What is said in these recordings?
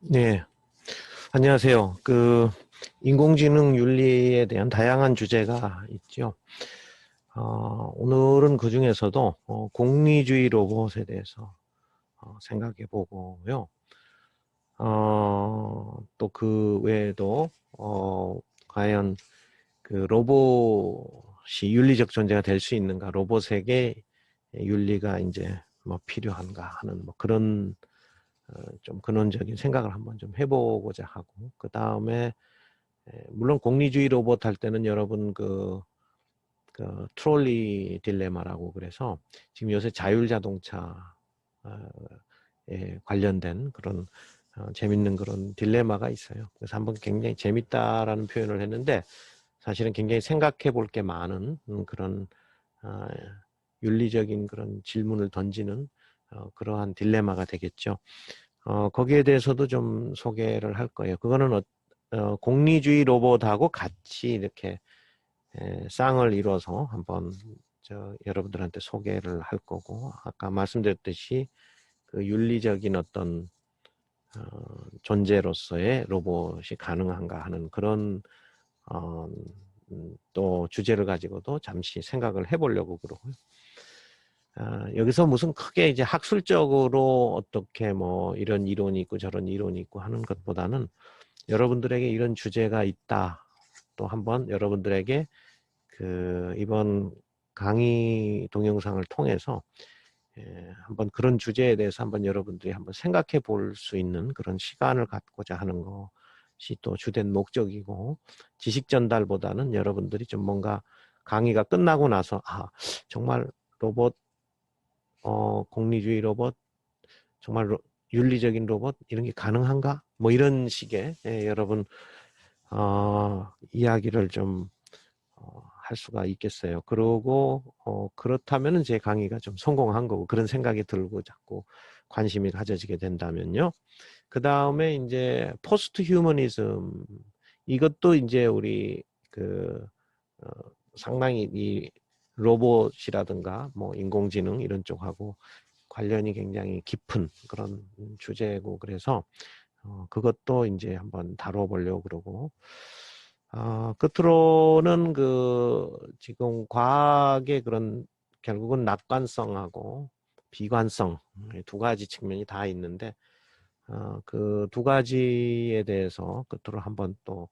네, 안녕하세요. 인공지능 윤리에 대한 다양한 주제가 있죠. 오늘은 그 중에서도 공리주의 로봇에 대해서 생각해 보고요. 또 그 외에도, 과연 그 로봇이 윤리적 존재가 될 수 있는가, 로봇에게 윤리가 이제 뭐 필요한가 하는 뭐 그런 좀 근원적인 생각을 한번 좀 해보고자 하고, 그 다음에 물론 공리주의 로봇 할 때는 여러분 그 트롤리 딜레마라고 그래서 지금 요새 자율자동차에 관련된 그런 재밌는 그런 딜레마가 있어요. 그래서 한번 굉장히 재밌다라는 표현을 했는데 사실은 굉장히 생각해 볼 게 많은 그런 어, 윤리적인 그런 질문을 던지는 그러한 딜레마가 되겠죠. 거기에 대해서도 좀 소개를 할 거예요. 그거는 공리주의 로봇하고 같이 이렇게 쌍을 이뤄서 한번 여러분들한테 소개를 할 거고, 아까 말씀드렸듯이 그 윤리적인 어떤 존재로서의 로봇이 가능한가 하는 그런 어, 또 주제를 가지고도 잠시 생각을 해보려고 그러고요. 여기서 무슨 크게 이제 학술적으로 어떻게 뭐 이런 이론이 있고 저런 이론이 있고 하는 것보다는 여러분들에게 이런 주제가 있다. 또 한번 여러분들에게 이번 강의 동영상을 통해서 한번 그런 주제에 대해서 한번 여러분들이 한번 생각해 볼 수 있는 그런 시간을 갖고자 하는 것이 또 주된 목적이고, 지식 전달보다는 여러분들이 좀 뭔가 강의가 끝나고 나서 정말 로봇, 공리주의 로봇, 정말 윤리적인 로봇 이런 게 가능한가? 뭐 이런 식의 여러분 이야기를 좀 할 수가 있겠어요. 그러고 그렇다면은 제 강의가 좀 성공한 거고, 그런 생각이 들고 자꾸 관심이 가져지게 된다면요. 그 다음에 이제 포스트 휴머니즘, 이것도 이제 우리 어, 상당히 이 로봇이라든가 뭐 인공지능 이런 쪽하고 관련이 굉장히 깊은 그런 주제고, 그래서 그것도 이제 한번 다뤄보려고 그러고, 끝으로는 지금 과학의 그런 결국은 낙관성하고 비관성, 두 가지 측면이 다 있는데, 그 두 가지에 대해서 끝으로 한번 또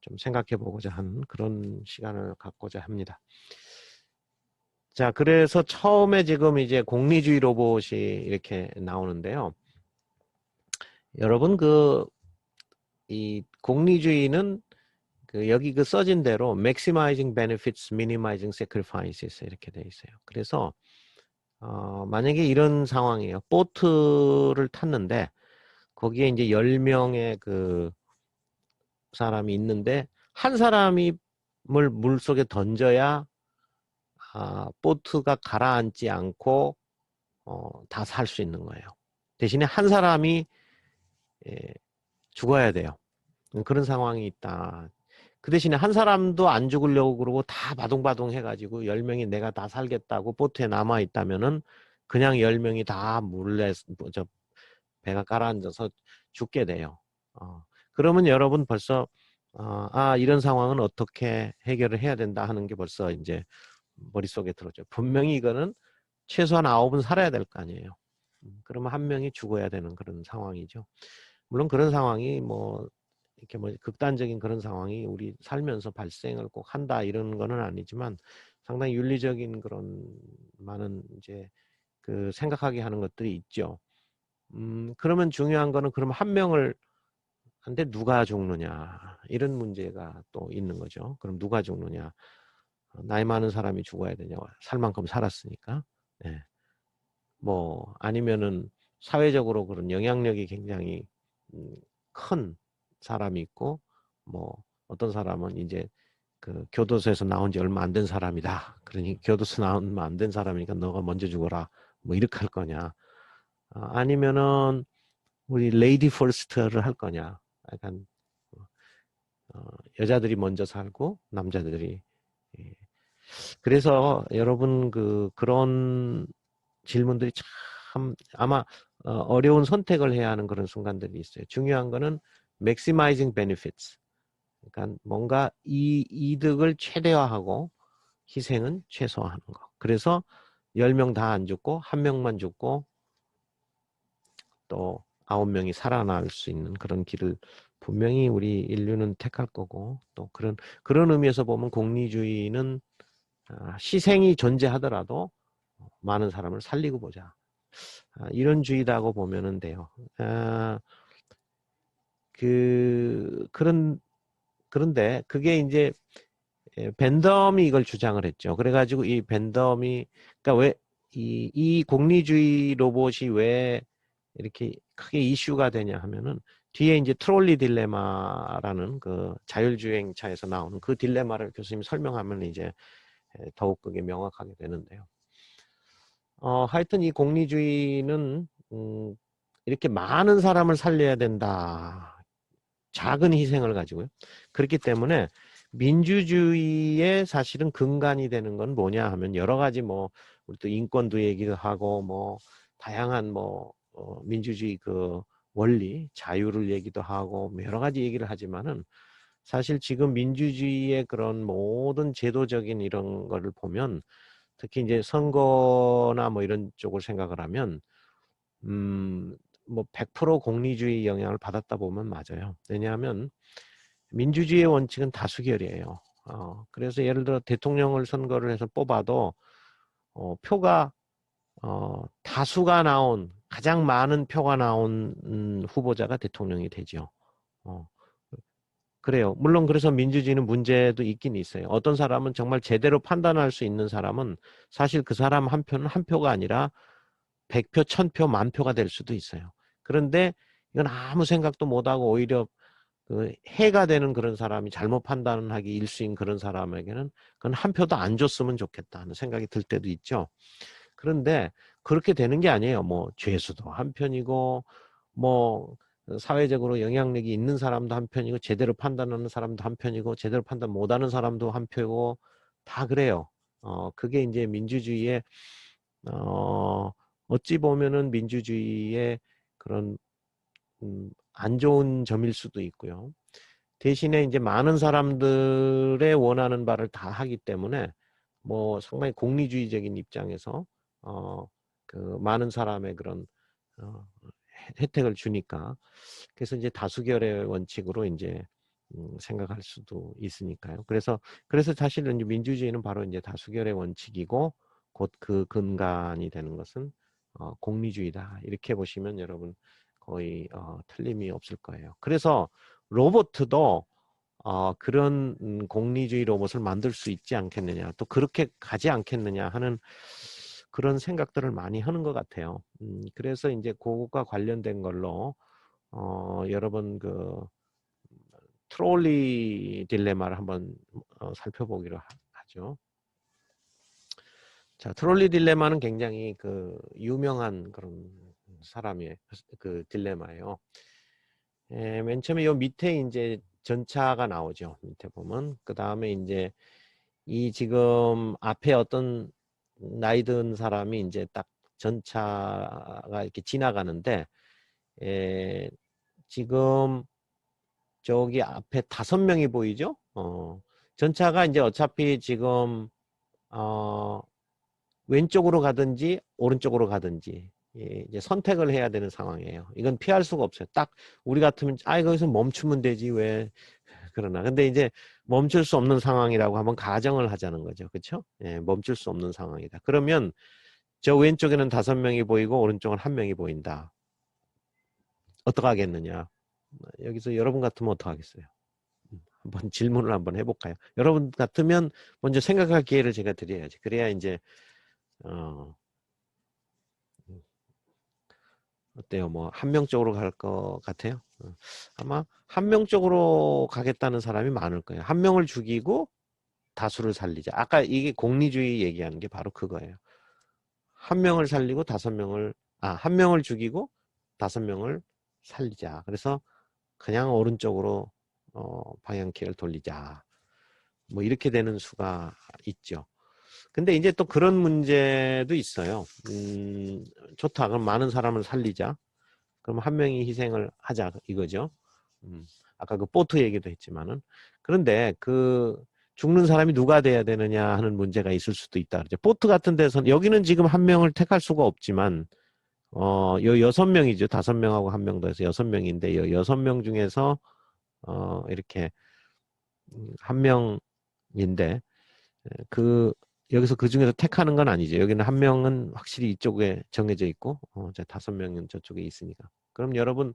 좀 생각해 보고자 하는 그런 시간을 갖고자 합니다. 자, 그래서 처음에 지금 이제 공리주의 로봇이 이렇게 나오는데요. 여러분, 이 공리주의는 여기 써진 대로 maximizing benefits, minimizing sacrifices 이렇게 돼 있어요. 그래서 만약에 이런 상황이에요. 보트를 탔는데 거기에 이제 10명의 그 사람이 있는데 한 사람이 물 속에 던져야 보트가 가라앉지 않고 다 살 수 있는 거예요. 대신에 한 사람이 죽어야 돼요. 그런 상황이 있다. 그 대신에 한 사람도 안 죽으려고 그러고 다 바둥바둥 해가지고 10명이 내가 다 살겠다고 보트에 남아있다면은 그냥 10명이 다 물에, 배가 가라앉아서 죽게 돼요. 그러면 여러분 벌써, 이런 상황은 어떻게 해결을 해야 된다 하는 게 벌써 이제 머릿속에 들어오죠. 분명히 이거는 최소한 9은 살아야 될 거 아니에요. 그러면 한 명이 죽어야 되는 그런 상황이죠. 물론 그런 상황이 뭐 이렇게 뭐 극단적인 그런 상황이 우리 살면서 발생을 꼭 한다 이런 거는 아니지만 상당히 윤리적인 그런 많은 이제 생각하게 하는 것들이 있죠. 그러면 중요한 거는 그럼 한 명을 한데 누가 죽느냐 이런 문제가 또 있는 거죠. 그럼 누가 죽느냐? 나이 많은 사람이 죽어야 되냐? 살 만큼 살았으니까. 예. 뭐 아니면은 사회적으로 그런 영향력이 굉장히 큰 사람이 있고, 뭐 어떤 사람은 이제 교도소에서 나온 지 얼마 안 된 사람이다. 그러니 교도소 나오면 안 된 사람이니까 너가 먼저 죽어라. 뭐 이렇게 할 거냐? 아니면은 우리 레이디 퍼스트를 할 거냐? 약간 여자들이 먼저 살고 남자들이. 그래서 여러분 그런 질문들이 참 아마 어려운 선택을 해야 하는 그런 순간들이 있어요. 중요한 거는 maximizing benefits. 그러니까 뭔가 이 이득을 최대화하고 희생은 최소화하는 거. 그래서 10명 다 안 죽고 1명만 죽고 또 9명이 살아날 수 있는 그런 길을 분명히 우리 인류는 택할 거고, 또 그런 의미에서 보면 공리주의는 희생이 존재하더라도 많은 사람을 살리고 보자. 이런 주의다고 보면은 돼요. 그런데 그게 이제 벤덤이 이걸 주장을 했죠. 그래가지고 이 벤덤이, 그러니까 왜 이 공리주의 로봇이 왜 이렇게 크게 이슈가 되냐 하면은 뒤에 이제 트롤리 딜레마라는 그 자율주행차에서 나오는 그 딜레마를 교수님이 설명하면 이제 더욱 그게 명확하게 되는데요. 하여튼 이 공리주의는 이렇게 많은 사람을 살려야 된다. 작은 희생을 가지고요. 그렇기 때문에 민주주의의 사실은 근간이 되는 건 뭐냐 하면 여러 가지 뭐 우리 또 인권도 얘기도 하고 뭐 다양한 뭐 민주주의 그 원리, 자유를 얘기도 하고 뭐 여러 가지 얘기를 하지만은 사실 지금 민주주의의 그런 모든 제도적인 이런 거를 보면 특히 이제 선거나 뭐 이런 쪽을 생각을 하면 뭐 100% 공리주의 영향을 받았다 보면 맞아요. 왜냐하면 민주주의의 원칙은 다수결이에요. 그래서 예를 들어 대통령을 선거를 해서 뽑아도 표가 다수가 나온 가장 많은 표가 나온 후보자가 대통령이 되죠. 그래요. 물론 그래서 민주주의는 문제도 있긴 있어요. 어떤 사람은 정말 제대로 판단할 수 있는 사람은 사실 그 사람 한 표는 한 표가 아니라 100표, 1000표, 10,000표가 될 수도 있어요. 그런데 이건 아무 생각도 못하고 오히려 그 해가 되는 그런 사람이 잘못 판단하기 일수인 그런 사람에게는 그건 한 표도 안 줬으면 좋겠다 하는 생각이 들 때도 있죠. 그런데 그렇게 되는 게 아니에요. 뭐 죄수도 한 편이고 뭐 사회적으로 영향력이 있는 사람도 한 편이고 제대로 판단하는 사람도 한 편이고 제대로 판단 못하는 사람도 한 표고 다 그래요. 그게 이제 민주주의의 어찌 보면은 민주주의의 그런 안 좋은 점일 수도 있고요. 대신에 이제 많은 사람들의 원하는 바를 다 하기 때문에 뭐 상당히 공리주의적인 입장에서 그 많은 사람의 그런 혜택을 주니까 그래서 이제 다수결의 원칙으로 이제 생각할 수도 있으니까요. 그래서 사실은 이제 민주주의는 바로 이제 다수결의 원칙이고 곧 그 근간이 되는 것은 공리주의다. 이렇게 보시면 여러분 거의 틀림이 없을 거예요. 그래서 로봇도 그런 공리주의 로봇을 만들 수 있지 않겠느냐, 또 그렇게 가지 않겠느냐 하는 그런 생각들을 많이 하는 것 같아요. 그래서 이제 그것과 관련된 걸로 여러분 그 트롤리 딜레마를 한번 살펴보기로 하죠. 자, 트롤리 딜레마는 굉장히 그 유명한 그런 사람의 그 딜레마예요. 맨 처음에 요 밑에 이제 전차가 나오죠. 밑에 보면 그 다음에 이제 이 지금 앞에 어떤 나이 든 사람이 이제 딱 전차가 이렇게 지나가는데 지금 저기 앞에 5명이 보이죠? 전차가 이제 어차피 지금 왼쪽으로 가든지 오른쪽으로 가든지 이제 선택을 해야 되는 상황이에요. 이건 피할 수가 없어요. 딱 우리 같으면 거기서 멈추면 되지 왜 그러나. 근데 이제 멈출 수 없는 상황이라고 한번 가정을 하자는 거죠. 그렇죠? 예, 멈출 수 없는 상황이다. 그러면 저 왼쪽에는 5명이 보이고 오른쪽은 1명이 보인다. 어떡하겠느냐? 여기서 여러분 같으면 어떡하겠어요? 한번 질문을 한번 해볼까요? 여러분 같으면 먼저 생각할 기회를 제가 드려야지. 그래야 이제 어때요? 뭐 한 명 쪽으로 갈 것 같아요? 아마 한 명 쪽으로 가겠다는 사람이 많을 거예요. 한 명을 죽이고 다수를 살리자. 아까 이게 공리주의 얘기하는 게 바로 그거예요. 한 명을 살리고 한 명을 죽이고 5명을 살리자. 그래서 그냥 오른쪽으로 방향키를 돌리자. 뭐 이렇게 되는 수가 있죠. 근데 이제 또 그런 문제도 있어요. 좋다. 그럼 많은 사람을 살리자. 그럼 한 명이 희생을 하자 이거죠. 아까 그 보트 얘기도 했지만은. 그런데 그 죽는 사람이 누가 돼야 되느냐 하는 문제가 있을 수도 있다. 그죠. 보트 같은 데서는 여기는 지금 한 명을 택할 수가 없지만 요 6명이죠. 5명하고 한 명 더해서 6명인데 요 6명 중에서 이렇게 한 명인데 그 여기서 그 중에서 택하는 건 아니죠. 여기는 한 명은 확실히 이쪽에 정해져 있고 이제 5명은 저쪽에 있으니까. 그럼 여러분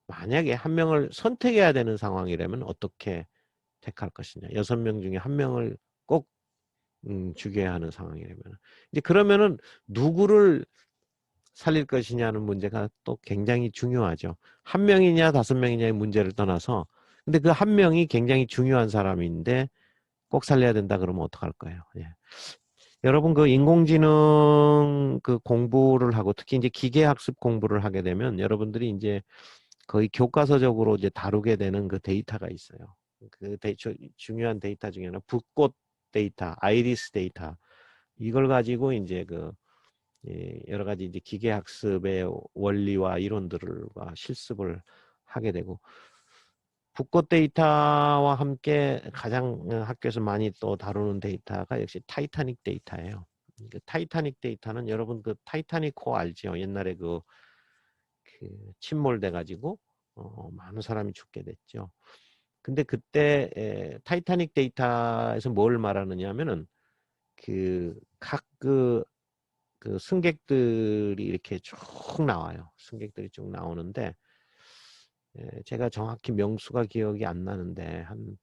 만약에 한 명을 선택해야 되는 상황이라면 어떻게 택할 것이냐. 6명 중에 한 명을 꼭 죽여야 하는 상황이라면. 이제 그러면은 누구를 살릴 것이냐는 문제가 또 굉장히 중요하죠. 한 명이냐 5명이냐의 문제를 떠나서 근데 그 한 명이 굉장히 중요한 사람인데 꼭 살려야 된다 그러면 어떡할 거예요? 예. 여러분 그 인공지능 그 공부를 하고 특히 이제 기계학습 공부를 하게 되면 여러분들이 이제 거의 교과서적으로 이제 다루게 되는 그 데이터가 있어요. 그 중요한 데이터 중에는 붓꽃 데이터, 아이리스 데이터 이걸 가지고 이제 그 여러 가지 이제 기계학습의 원리와 이론들과 실습을 하게 되고 붓꽃 데이터와 함께 가장 학교에서 많이 또 다루는 데이터가 역시 타이타닉 데이터예요. 그 타이타닉 데이터는 여러분 그 타이타닉 호 알죠? 옛날에 그 침몰돼 가지고 많은 사람이 죽게 됐죠. 근데 그때 타이타닉 데이터에서 뭘 말하느냐 하면은 그 승객들이 이렇게 쭉 나와요. 승객들이 쭉 나오는데 제가 정확히 명수가 기억이 안 나는데 한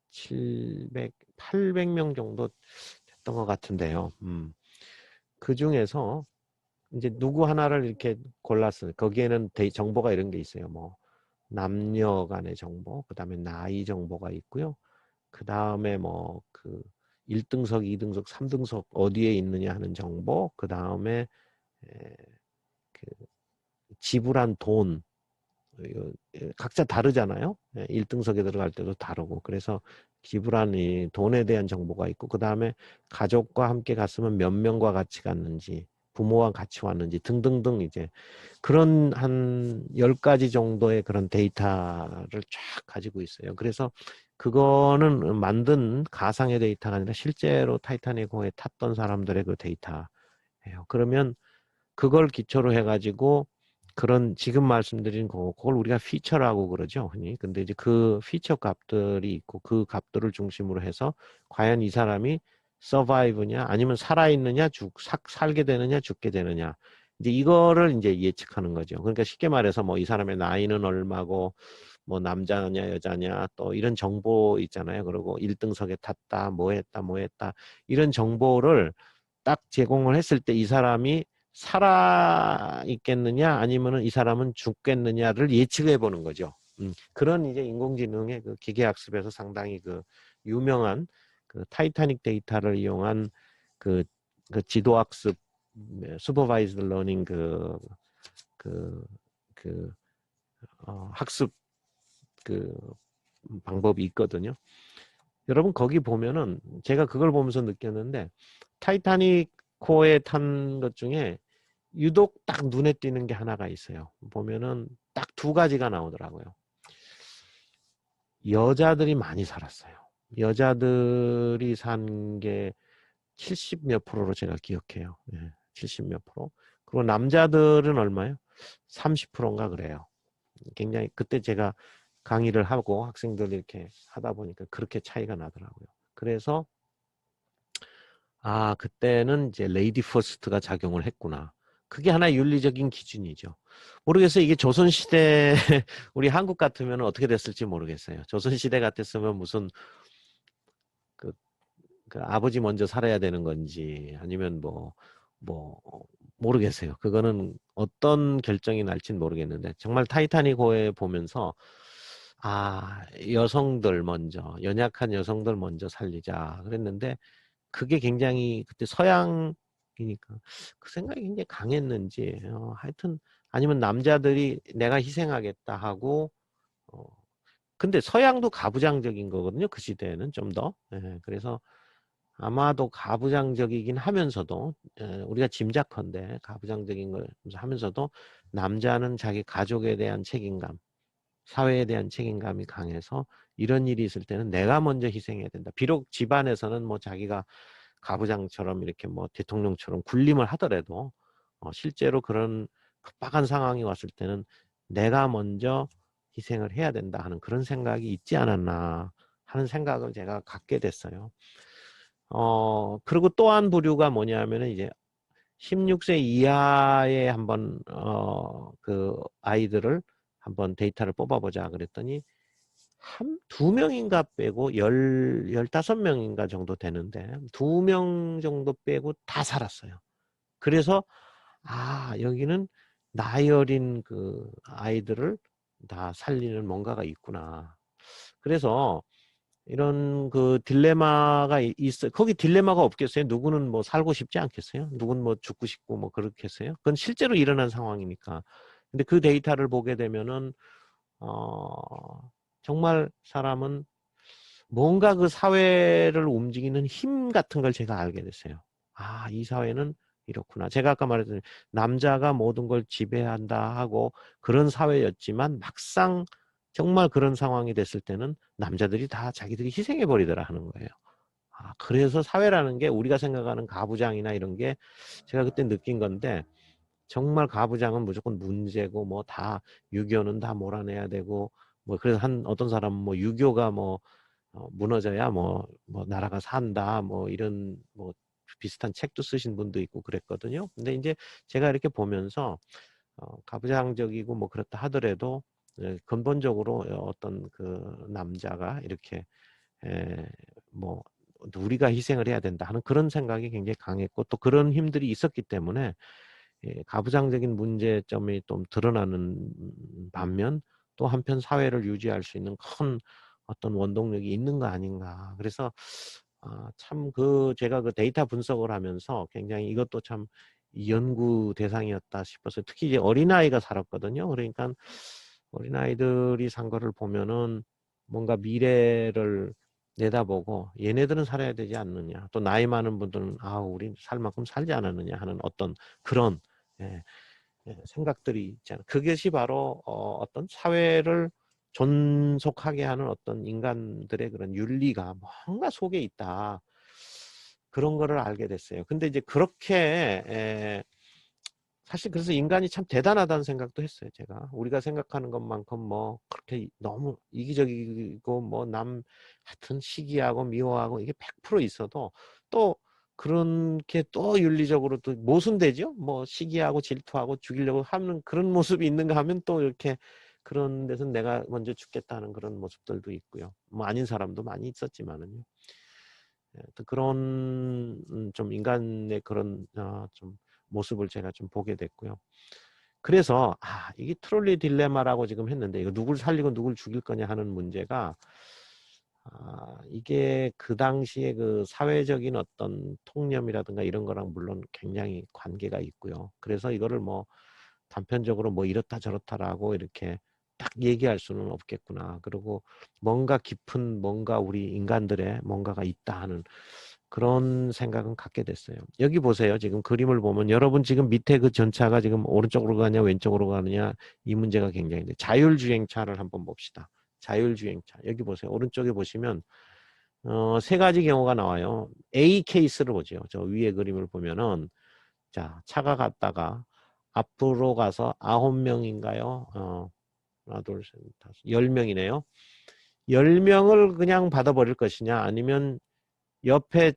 700, 800명 정도 됐던 것 같은데요. 그 중에서 이제 누구 하나를 이렇게 골랐어요. 거기에는 정보가 이런 게 있어요. 뭐 남녀 간의 정보, 그 다음에 나이 정보가 있고요. 그 다음에 뭐 그 1등석, 2등석, 3등석 어디에 있느냐 하는 정보, 그 다음에 그 지불한 돈, 각자 다르잖아요. 1등석에 들어갈 때도 다르고. 그래서 지불한 이 돈에 대한 정보가 있고, 그 다음에 가족과 함께 갔으면 몇 명과 같이 갔는지, 부모와 같이 왔는지 등등등 이제 그런 한 10가지 정도의 그런 데이터를 쫙 가지고 있어요. 그래서 그거는 만든 가상의 데이터가 아니라 실제로 타이타닉호에 탔던 사람들의 그 데이터예요. 그러면 그걸 기초로 해가지고 그런 지금 말씀드린 그걸 우리가 피처라고 그러죠, 흔히. 근데 이제 그 피처 값들이 있고 그 값들을 중심으로 해서 과연 이 사람이 서바이브냐 아니면 살아있느냐 살게 되느냐 죽게 되느냐 이제 이거를 이제 예측하는 거죠. 그러니까 쉽게 말해서 뭐 이 사람의 나이는 얼마고 뭐 남자냐 여자냐 또 이런 정보 있잖아요. 그리고 1등석에 탔다 뭐 했다 뭐 했다 이런 정보를 딱 제공을 했을 때 이 사람이 살아 있겠느냐 아니면은 이 사람은 죽겠느냐를 예측해 보는 거죠. 그런 이제 인공지능의 그 기계학습에서 상당히 그 유명한 그 타이타닉 데이터를 이용한 그, 그 지도학습 슈퍼바이즈드 러닝 그, 그 학습 그 방법이 있거든요. 여러분 거기 보면은 제가 그걸 보면서 느꼈는데 타이타닉 코에 탄 것 중에 유독 딱 눈에 띄는 게 하나가 있어요. 보면은 딱 2가지가 나오더라고요. 여자들이 많이 살았어요. 여자들이 산 게 70 몇 프로로 제가 기억해요. 70 몇 프로. 그리고 남자들은 얼마요? 30%인가 그래요. 굉장히 그때 제가 강의를 하고 학생들 이렇게 하다 보니까 그렇게 차이가 나더라고요. 그래서 그때는 이제 레이디 퍼스트가 작용을 했구나. 그게 하나의 윤리적인 기준이죠. 모르겠어요. 이게 조선시대, 우리 한국 같으면 어떻게 됐을지 모르겠어요. 조선시대 같았으면 무슨, 그, 그 아버지 먼저 살아야 되는 건지, 아니면 모르겠어요. 그거는 어떤 결정이 날지는 모르겠는데, 정말 타이타닉호에 보면서, 여성들 먼저, 연약한 여성들 먼저 살리자. 그랬는데, 그게 굉장히 그때 서양이니까 그 생각이 굉장히 강했는지 하여튼 아니면 남자들이 내가 희생하겠다 하고 근데 서양도 가부장적인 거거든요. 그 시대에는 좀 더. 그래서 아마도 가부장적이긴 하면서도 우리가 짐작컨대 가부장적인 걸 하면서도 남자는 자기 가족에 대한 책임감, 사회에 대한 책임감이 강해서 이런 일이 있을 때는 내가 먼저 희생해야 된다. 비록 집안에서는 뭐 자기가 가부장처럼 이렇게 뭐 대통령처럼 군림을 하더라도 실제로 그런 급박한 상황이 왔을 때는 내가 먼저 희생을 해야 된다 하는 그런 생각이 있지 않았나 하는 생각을 제가 갖게 됐어요. 그리고 또 한 부류가 뭐냐면은 이제 16세 이하의 한번 그 아이들을 한번 데이터를 뽑아보자 그랬더니 두 명인가 빼고 15명인가 정도 되는데 2명 정도 빼고 다 살았어요. 그래서 여기는 나이 어린 그 아이들을 다 살리는 뭔가가 있구나. 그래서 이런 그 딜레마가 있어요. 거기 딜레마가 없겠어요? 누구는 뭐 살고 싶지 않겠어요? 누구는 뭐 죽고 싶고 뭐 그렇겠어요? 그건 실제로 일어난 상황이니까. 근데 그 데이터를 보게 되면은 정말 사람은 뭔가 그 사회를 움직이는 힘 같은 걸 제가 알게 됐어요. 이 사회는 이렇구나. 제가 아까 말했던 남자가 모든 걸 지배한다 하고 그런 사회였지만 막상 정말 그런 상황이 됐을 때는 남자들이 다 자기들이 희생해 버리더라 하는 거예요. 그래서 사회라는 게 우리가 생각하는 가부장이나 이런 게 제가 그때 느낀 건데 정말 가부장은 무조건 문제고 뭐 다 유교는 다 몰아내야 되고 뭐 그래서 어떤 사람은 뭐 유교가 뭐 무너져야 뭐 나라가 산다 뭐 이런 뭐 비슷한 책도 쓰신 분도 있고 그랬거든요. 근데 이제 제가 이렇게 보면서 가부장적이고 뭐 그렇다 하더라도 근본적으로 어떤 그 남자가 이렇게 뭐 우리가 희생을 해야 된다 하는 그런 생각이 굉장히 강했고 또 그런 힘들이 있었기 때문에 가부장적인 문제점이 좀 드러나는 반면 또 한편 사회를 유지할 수 있는 큰 어떤 원동력이 있는 거 아닌가. 그래서 참 제가 그 데이터 분석을 하면서 굉장히 이것도 참 연구 대상이었다 싶어서 특히 이제 어린아이가 살았거든요. 그러니까 어린아이들이 산 거를 보면은 뭔가 미래를 내다보고 얘네들은 살아야 되지 않느냐. 또 나이 많은 분들은 우리 살 만큼 살지 않았느냐 하는 어떤 그런 예, 생각들이 있잖아요. 그것이 바로 어떤 사회를 존속하게 하는 어떤 인간들의 그런 윤리가 뭔가 속에 있다. 그런 거를 알게 됐어요. 근데 이제 그렇게 사실 그래서 인간이 참 대단하다는 생각도 했어요. 제가 우리가 생각하는 것만큼 뭐 그렇게 너무 이기적이고 뭐 하여튼 시기하고 미워하고 이게 100% 있어도 또 그렇게 또 윤리적으로 또 모순되죠. 뭐 시기하고 질투하고 죽이려고 하는 그런 모습이 있는가 하면 또 이렇게 그런 데서 내가 먼저 죽겠다는 그런 모습들도 있고요. 뭐 아닌 사람도 많이 있었지만은요. 그런 좀 인간의 그런 좀 모습을 제가 좀 보게 됐고요. 그래서 이게 트롤리 딜레마라고 지금 했는데 이거 누굴 살리고 누굴 죽일 거냐 하는 문제가 이게 그 당시에 그 사회적인 어떤 통념이라든가 이런 거랑 물론 굉장히 관계가 있고요. 그래서 이거를 뭐 단편적으로 뭐 이렇다 저렇다라고 이렇게 딱 얘기할 수는 없겠구나. 그리고 뭔가 깊은 뭔가 우리 인간들의 뭔가가 있다 하는 그런 생각은 갖게 됐어요. 여기 보세요. 지금 그림을 보면 여러분 지금 밑에 그 전차가 지금 오른쪽으로 가냐 왼쪽으로 가느냐 이 문제가 굉장히 자율주행차를 한번 봅시다. 자율주행차. 여기 보세요. 오른쪽에 보시면 세 가지 경우가 나와요. A 케이스를 보죠. 저 위에 그림을 보면은 자 차가 갔다가 앞으로 가서 9명인가요? 하나, 둘, 셋, 다섯, 10명이네요. 10명을 그냥 받아버릴 것이냐 아니면 옆에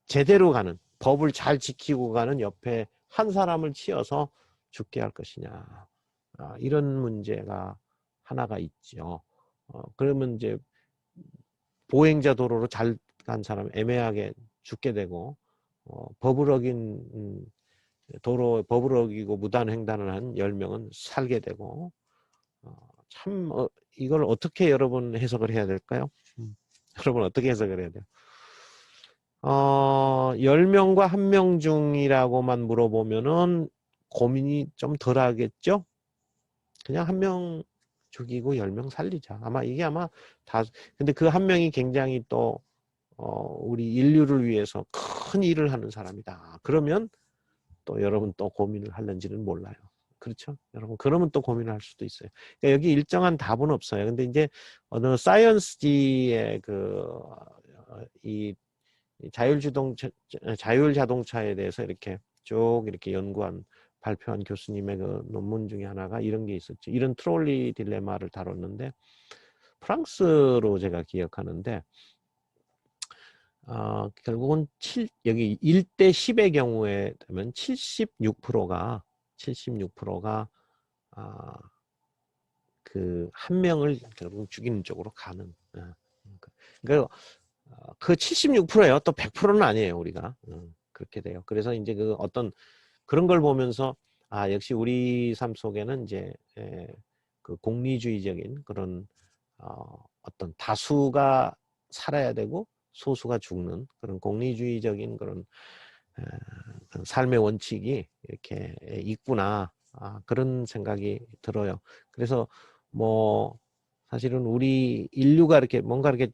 제대로 가는 법을 잘 지키고 가는 옆에 한 사람을 치어서 죽게 할 것이냐 이런 문제가 하나가 있죠. 그러면 이제 보행자 도로로 잘 간 사람 애매하게 죽게 되고 법을 어긴 법을 어기고 무단 횡단을 한 10명은 살게 되고 참 이걸 어떻게 여러분 해석을 해야 될까요? 여러분 어떻게 해석을 해야 돼요? 10명과 1명 중이라고만 물어보면은 고민이 좀 덜 하겠죠? 그냥 한 명, 죽이고 10명 살리자. 아마 이게 아마 다, 근데 그 한 명이 굉장히 또, 우리 인류를 위해서 큰 일을 하는 사람이다. 그러면 또 여러분 또 고민을 할는지는 몰라요. 그렇죠? 여러분, 그러면 또 고민을 할 수도 있어요. 그러니까 여기 일정한 답은 없어요. 근데 이제 어느 사이언스지의 이 자율 자동차에 대해서 이렇게 쭉 이렇게 연구한 발표한 교수님의 그 논문 중에 하나가 이런 게 있었죠. 이런 트롤리 딜레마를 다뤘는데 프랑스로 제가 기억하는데 결국은 여기 1대 10의 경우에 되면 76%가 그 한 명을 결국 죽이는 쪽으로 가는. 그러니까 그 76%예요. 또 100%는 아니에요, 우리가. 그렇게 돼요. 그래서 이제 그 어떤 그런 걸 보면서 역시 우리 삶 속에는 이제 그 공리주의적인 그런 어떤 다수가 살아야 되고 소수가 죽는 그런 공리주의적인 그런 삶의 원칙이 이렇게 있구나. 그런 생각이 들어요. 그래서 뭐 사실은 우리 인류가 이렇게 뭔가 이렇게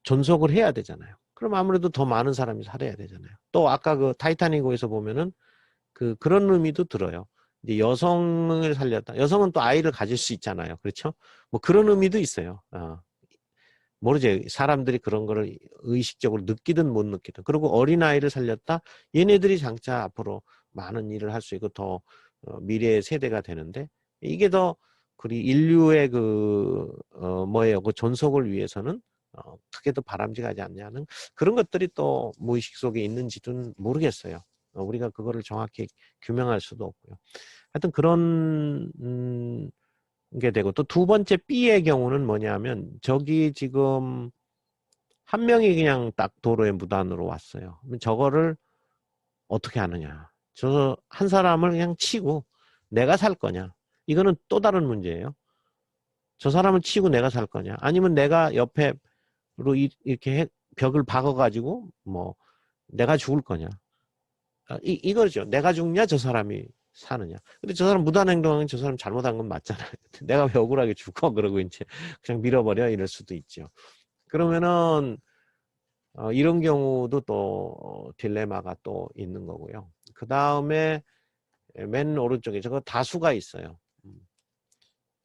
존속을 해야 되잖아요. 그럼 아무래도 더 많은 사람이 살아야 되잖아요. 또 아까 그 타이타닉호에서 보면은 그런 의미도 들어요. 이제 여성을 살렸다. 여성은 또 아이를 가질 수 있잖아요. 그렇죠? 뭐 그런 의미도 있어요. 모르죠. 사람들이 그런 거를 의식적으로 느끼든 못 느끼든. 그리고 어린아이를 살렸다. 얘네들이 장차 앞으로 많은 일을 할 수 있고 더 미래의 세대가 되는데 이게 더 그리 인류의 뭐예요. 그 존속을 위해서는 크게 더 바람직하지 않냐는 그런 것들이 또 무의식 속에 있는지는 모르겠어요. 우리가 그거를 정확히 규명할 수도 없고요. 하여튼 그런 게 되고 또 두 번째 B의 경우는 뭐냐면 저기 지금 한 명이 그냥 딱 도로에 무단으로 왔어요. 그럼 저거를 어떻게 하느냐. 저 한 사람을 그냥 치고 내가 살 거냐. 이거는 또 다른 문제예요. 저 사람을 치고 내가 살 거냐. 아니면 내가 옆에로 이렇게 벽을 박아가지고 뭐 내가 죽을 거냐. 이거죠. 내가 죽냐 저 사람이 사느냐. 근데 저 사람 무단행동하면 저 사람 잘못한 건 맞잖아요. 내가 왜 억울하게 죽어 그러고 이제 그냥 밀어버려 이럴 수도 있죠. 그러면은 이런 경우도 또 딜레마가 또 있는 거고요. 그 다음에 맨 오른쪽에 저거 다수가 있어요.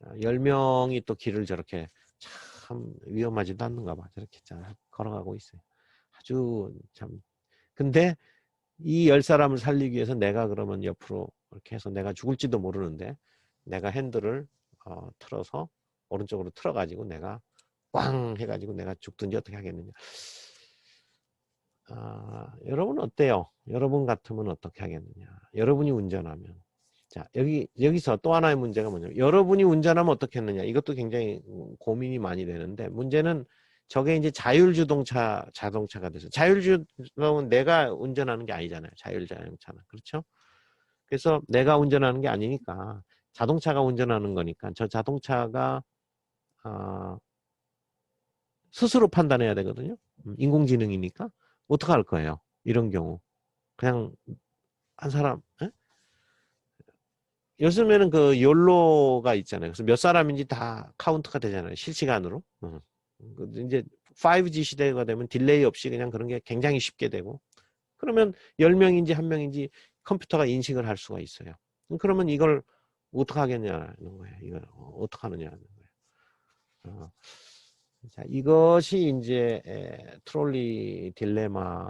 10명이 또 길을 저렇게 참 위험하지도 않는가 봐. 저렇게 잘 걸어가고 있어요. 아주 참. 근데 이 10사람을 살리기 위해서 내가 그러면 옆으로 이렇게 해서 내가 죽을지도 모르는데 내가 핸들을 틀어서 오른쪽으로 틀어가지고 내가 꽝 해가지고 내가 죽든지 어떻게 하겠느냐. 여러분은 어때요? 여러분 같으면 어떻게 하겠느냐. 여러분이 운전하면. 자, 여기서 또 하나의 문제가 뭐냐면 여러분이 운전하면 어떻게 했느냐. 이것도 굉장히 고민이 많이 되는데 문제는 저게 이제 자동차가 돼서 자율주동은 내가 운전하는 게 아니잖아요. 자율자동차는. 그렇죠? 그래서 내가 운전하는 게 아니니까 자동차가 운전하는 거니까 저 자동차가 스스로 판단해야 되거든요. 인공지능이니까 어떻게 할 거예요? 이런 경우 그냥 한 사람 요즘에는 그 욜로가 있잖아요. 그래서 몇 사람인지 다 카운트가 되잖아요. 실시간으로. 이제 5G 시대가 되면 딜레이 없이 그냥 그런 게 굉장히 쉽게 되고 그러면 10명인지 1명인지 컴퓨터가 인식을 할 수가 있어요. 그러면 이걸 어떻게 하겠냐는 거예요. 이걸 어떻게 하느냐는 거예요. 자, 이것이 이제 트롤리 딜레마.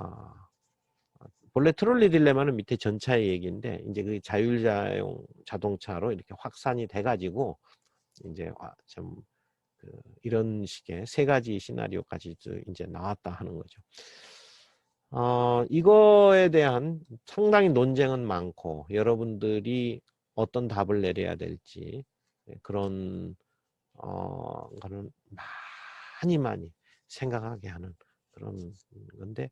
본래 트롤리 딜레마는 밑에 전차의 얘기인데 이제 그 자율자용 자동차로 이렇게 확산이 돼가지고 이제 좀 이런 식의 세 가지 시나리오까지 이제 나왔다 하는 거죠. 이거에 대한 상당히 논쟁은 많고 여러분들이 어떤 답을 내려야 될지 그런 거는 많이 생각하게 하는 그런 건데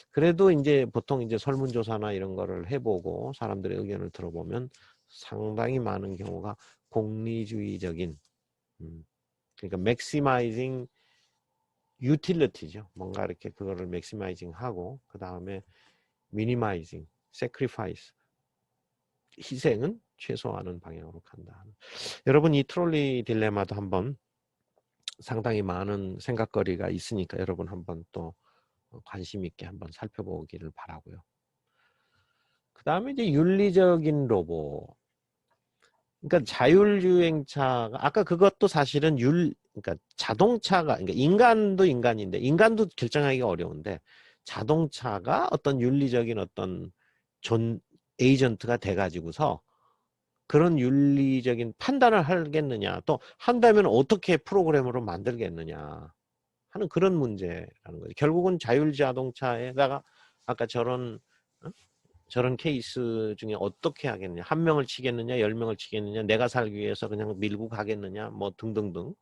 그래도 이제 보통 이제 설문조사나 이런 거를 해보고 사람들의 의견을 들어보면 상당히 많은 경우가 공리주의적인 그러니까 maximizing utility죠. 뭔가 이렇게 그거를 maximizing 하고 그 다음에 minimizing, sacrifice 희생은 최소화하는 방향으로 간다. 여러분 이 트롤리 딜레마도 한번 상당히 많은 생각거리가 있으니까 여러분 한번 또 관심 있게 한번 살펴보기를 바라고요. 그 다음에 이제 윤리적인 로봇. 그러니까 자율주행차가 아까 그것도 사실은 그러니까 자동차가 그러니까 인간도 인간인데 인간도 결정하기가 어려운데 자동차가 어떤 윤리적인 어떤 에이전트가 돼 가지고서 그런 윤리적인 판단을 하겠느냐 또 한다면 어떻게 프로그램으로 만들겠느냐 하는 그런 문제라는 거죠. 결국은 자율자동차에다가 아까 저런 케이스 중에 어떻게 하겠느냐, 한 명을 치겠느냐, 10명을 치겠느냐, 내가 살기 위해서 그냥 밀고 가겠느냐, 뭐 등등등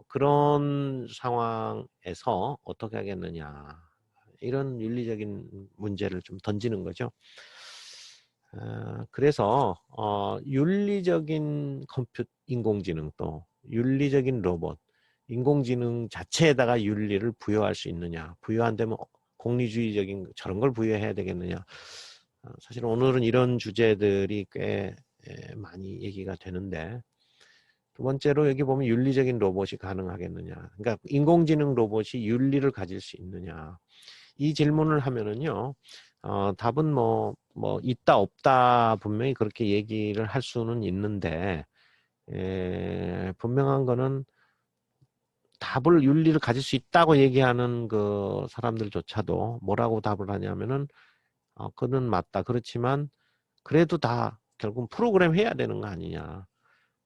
그런 상황에서 어떻게 하겠느냐 이런 윤리적인 문제를 좀 던지는 거죠. 그래서 윤리적인 인공지능 또 윤리적인 로봇, 인공지능 자체에다가 윤리를 부여할 수 있느냐, 부여 안 되면 공리주의적인 저런 걸 부여해야 되겠느냐. 사실 오늘은 이런 주제들이 꽤 많이 얘기가 되는데 두 번째로 여기 보면 윤리적인 로봇이 가능하겠느냐. 그러니까 인공지능 로봇이 윤리를 가질 수 있느냐. 이 질문을 하면은요. 답은 뭐 있다 없다 분명히 그렇게 얘기를 할 수는 있는데 분명한 거는 답을 윤리를 가질 수 있다고 얘기하는 그 사람들조차도 뭐라고 답을 하냐면은 그는 맞다. 그렇지만 그래도 다 결국 프로그램 해야 되는 거 아니냐.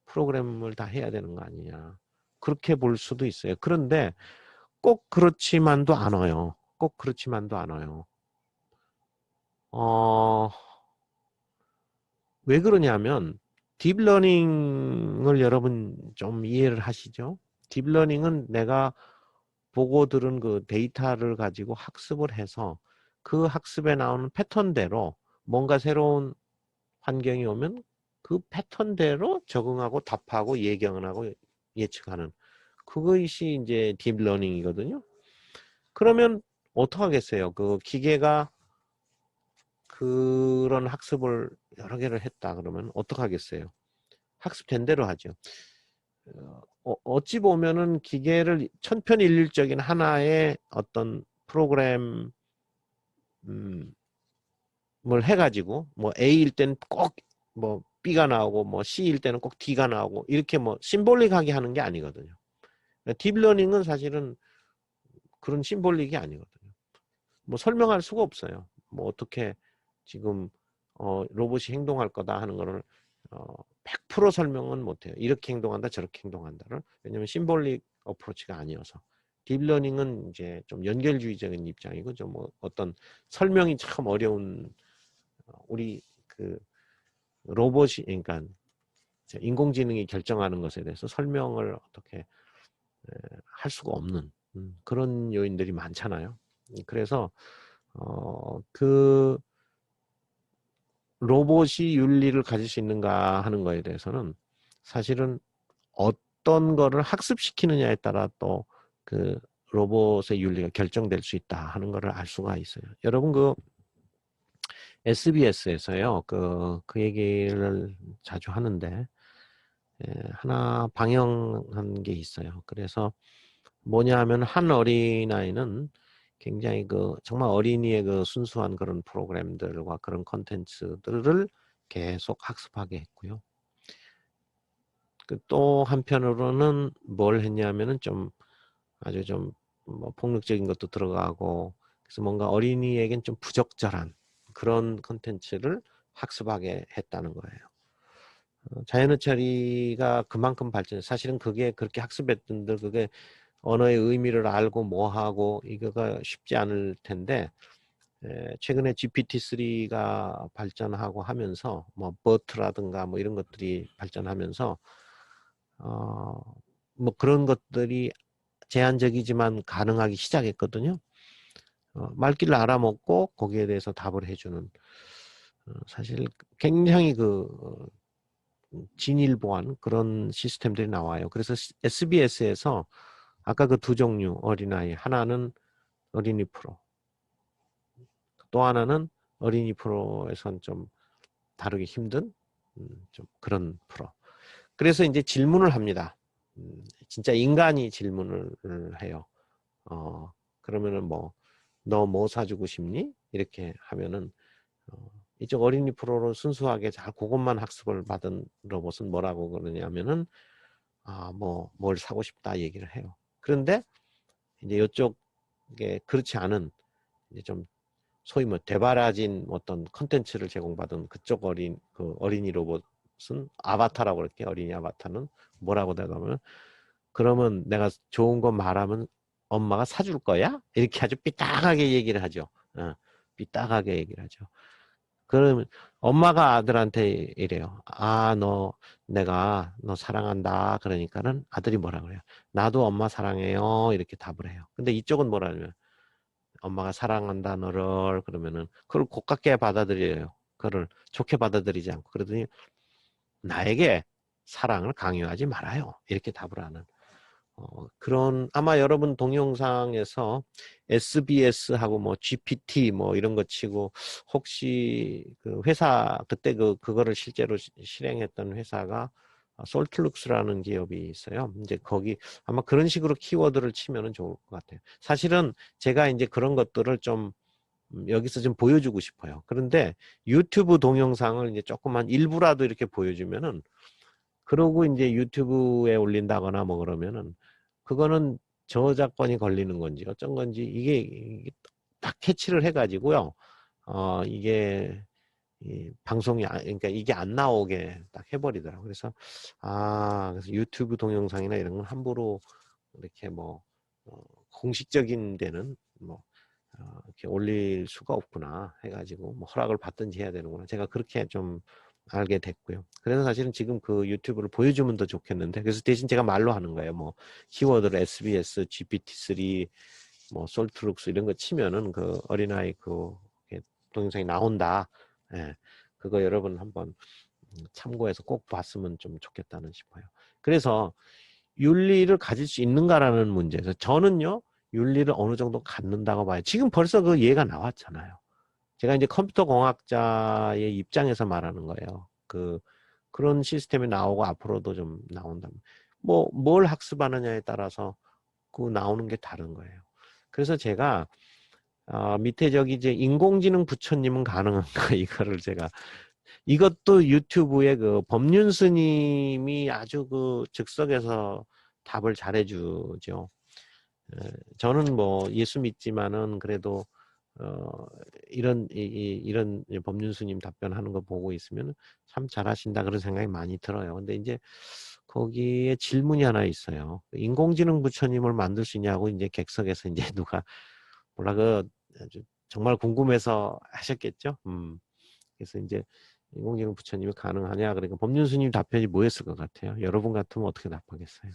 프로그램을 다 해야 되는 거 아니냐. 그렇게 볼 수도 있어요. 그런데 꼭 그렇지만도 않아요. 꼭 그렇지만도 않아요. 왜 그러냐면 딥러닝을 여러분 좀 이해를 하시죠? 딥러닝은 내가 보고 들은 그 데이터를 가지고 학습을 해서 그 학습에 나오는 패턴대로 뭔가 새로운 환경이 오면 그 패턴대로 적응하고 답하고 예견하고 예측하는 그것이 이제 딥러닝이거든요. 그러면 어떡하겠어요? 그 기계가 그런 학습을 여러 개를 했다 그러면 어떡하겠어요? 학습된 대로 하죠. 어찌 보면은 기계를 천편일률적인 하나의 어떤 프로그램을 해가지고 뭐 A일 때는 꼭 뭐 B가 나오고 뭐 C일 때는 꼭 D가 나오고 이렇게 뭐 심볼릭하게 하는 게 아니거든요. 딥러닝은 사실은 그런 심볼릭이 아니거든요. 뭐 설명할 수가 없어요. 뭐 어떻게 지금 로봇이 행동할 거다 하는 거를 100% 설명은 못해요. 이렇게 행동한다 저렇게 행동한다를. 왜냐하면 심볼릭 어프로치가 아니어서. 딥러닝은 이제 좀 연결주의적인 입장이고 좀 뭐 어떤 설명이 참 어려운 우리 그 로봇이 그러니까 인공지능이 결정하는 것에 대해서 설명을 어떻게 할 수가 없는 그런 요인들이 많잖아요. 그래서 그 로봇이 윤리를 가질 수 있는가 하는 거에 대해서는 사실은 어떤 거를 학습시키느냐에 따라 또 그 로봇의 윤리가 결정될 수 있다 하는 거를 알 수가 있어요. 여러분 그 SBS에서요 그 얘기를 자주 하는데 하나 방영한 게 있어요. 그래서 뭐냐 하면 한 어린아이는 굉장히 그 정말 어린이의 그 순수한 그런 프로그램들과 그런 컨텐츠들을 계속 학습하게 했고요. 또 한편으로는 뭘 했냐면은 좀 아주 좀 뭐 폭력적인 것도 들어가고 그래서 뭔가 어린이에겐 좀 부적절한 그런 컨텐츠를 학습하게 했다는 거예요. 자연어 처리가 그만큼 발전, 사실은 그게 그렇게 학습했던들 그게 언어의 의미를 알고 뭐하고 이거가 쉽지 않을 텐데 최근에 GPT-3가 발전하고 하면서 뭐 버트라든가 뭐 이런 것들이 발전하면서 뭐 그런 것들이 제한적이지만 가능하기 시작했거든요. 말귀를 알아먹고 거기에 대해서 답을 해주는 사실 굉장히 그 진일보한 그런 시스템들이 나와요. 그래서 SBS에서 아까 그 두 종류 어린아이 하나는 어린이 프로 또 하나는 어린이 프로에선 좀 다루기 힘든 좀 그런 프로. 그래서 이제 질문을 합니다. 진짜 인간이 질문을 해요. 그러면은 뭐, 너 뭐 사주고 싶니? 이렇게 하면은, 이쪽 어린이 프로로 순수하게 잘 그것만 학습을 받은 로봇은 뭐라고 그러냐면은, 뭘 사고 싶다 얘기를 해요. 그런데 이제 이쪽에 그렇지 않은, 이제 좀 소위 뭐 되바라진 어떤 컨텐츠를 제공받은 그쪽 그 어린이 로봇은 아바타라고 그럴게. 어린이 아바타는 뭐라고 대답하면, 그러면 내가 좋은 거 말하면 엄마가 사줄 거야? 이렇게 아주 삐딱하게 얘기를 하죠. 삐딱하게 얘기를 하죠. 그러면 엄마가 아들한테 이래요. 내가 너 사랑한다. 그러니까는 아들이 뭐라 그래요? 나도 엄마 사랑해요. 이렇게 답을 해요. 근데 이쪽은 뭐라 하냐면, 엄마가 사랑한다 너를, 그러면은 그걸 고깝게 받아들여요. 그걸 좋게 받아들이지 않고, 그러더니 나에게 사랑을 강요하지 말아요. 이렇게 답을 하는. 그런, 아마 여러분 동영상에서 SBS하고 뭐 GPT 뭐 이런 거 치고, 혹시 그 회사, 그때 그거를 실제로 실행했던 회사가 솔트룩스라는 기업이 있어요. 이제 거기 아마 그런 식으로 키워드를 치면은 좋을 것 같아요. 사실은 제가 이제 그런 것들을 좀 여기서 좀 보여주고 싶어요. 그런데 유튜브 동영상을 이제 조금만 일부라도 이렇게 보여주면은, 그러고 이제 유튜브에 올린다거나 뭐 그러면은, 그거는 저작권이 걸리는 건지 어쩐 건지 이게 딱 캐치를 해가지고요. 이게 이 방송이 그러니까 이게 안 나오게 딱 해버리더라고요. 그래서 유튜브 동영상이나 이런 건 함부로 이렇게 뭐 공식적인 데는 뭐 이렇게 올릴 수가 없구나 해가지고 뭐 허락을 받든지 해야 되는구나. 제가 그렇게 좀 알게 됐고요. 그래서 사실은 지금 그 유튜브를 보여주면 더 좋겠는데, 그래서 대신 제가 말로 하는 거예요. 뭐 키워드를 SBS, GPT-3, 뭐 솔트룩스 이런 거 치면은 그 어린아이 그 동영상이 나온다. 예, 그거 여러분 한번 참고해서 꼭 봤으면 좀 좋겠다는 싶어요. 그래서 윤리를 가질 수 있는가라는 문제에서 저는요, 윤리를 어느 정도 갖는다고 봐요. 지금 벌써 그 예가 나왔잖아요. 제가 이제 컴퓨터 공학자의 입장에서 말하는 거예요. 그런 시스템이 나오고 앞으로도 좀 나온다면. 뭘 학습하느냐에 따라서 그 나오는 게 다른 거예요. 그래서 제가, 밑에 저기 이제 인공지능 부처님은 가능한가? 이거를 제가, 이것도 유튜브에 그 법륜스님이 아주 그 즉석에서 답을 잘해주죠. 저는 뭐 예수 믿지만은 그래도 이런 법륜스님 답변하는 거 보고 있으면 참 잘하신다 그런 생각이 많이 들어요. 근데 이제 거기에 질문이 하나 있어요. 인공지능 부처님을 만들 수 있냐고 이제 객석에서 이제 누가 몰라 아주 정말 궁금해서 하셨겠죠. 그래서 이제 인공지능 부처님이 가능하냐 그러니까 법륜스님 답변이 뭐였을 것 같아요. 여러분 같으면 어떻게 답하겠어요?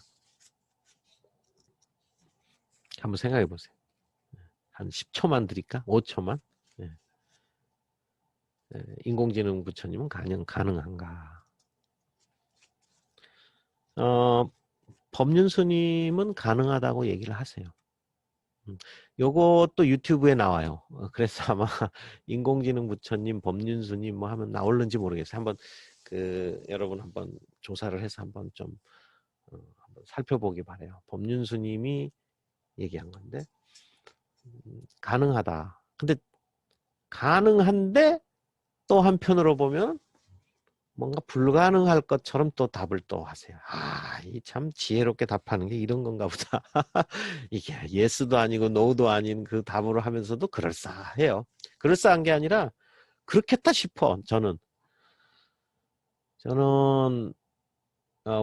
한번 생각해 보세요. 한 10초만 드릴까? 5초만? 예. 인공지능 부처님은 가능한가? 법륜스님은 가능하다고 얘기를 하세요. 요것도 유튜브에 나와요. 그래서 아마 인공지능 부처님, 법륜스님 뭐 하면 나올는지 모르겠어요. 한번 여러분 한번 조사를 해서 한번 좀 한번 살펴보기 바래요. 법륜스님이 얘기한 건데 가능하다. 근데 가능한데 또 한편으로 보면 뭔가 불가능할 것처럼 또 답을 또 하세요. 이 참 지혜롭게 답하는 게 이런 건가 보다. 이게 예스도 아니고 노도 아닌 그 답으로 하면서도 그럴싸해요. 그럴싸한 게 아니라 그렇겠다 싶어. 저는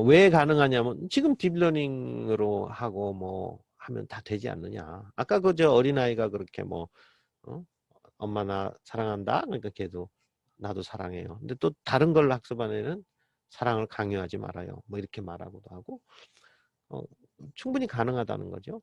왜 가능하냐면 지금 딥러닝으로 하고 뭐 하면 다 되지 않느냐. 아까 저 어린아이가 그렇게 뭐 엄마 나 사랑한다. 그러니까 걔도 나도 사랑해요. 근데 또 다른 걸 학습한 애는 사랑을 강요하지 말아요. 뭐 이렇게 말하고도 하고 충분히 가능하다는 거죠.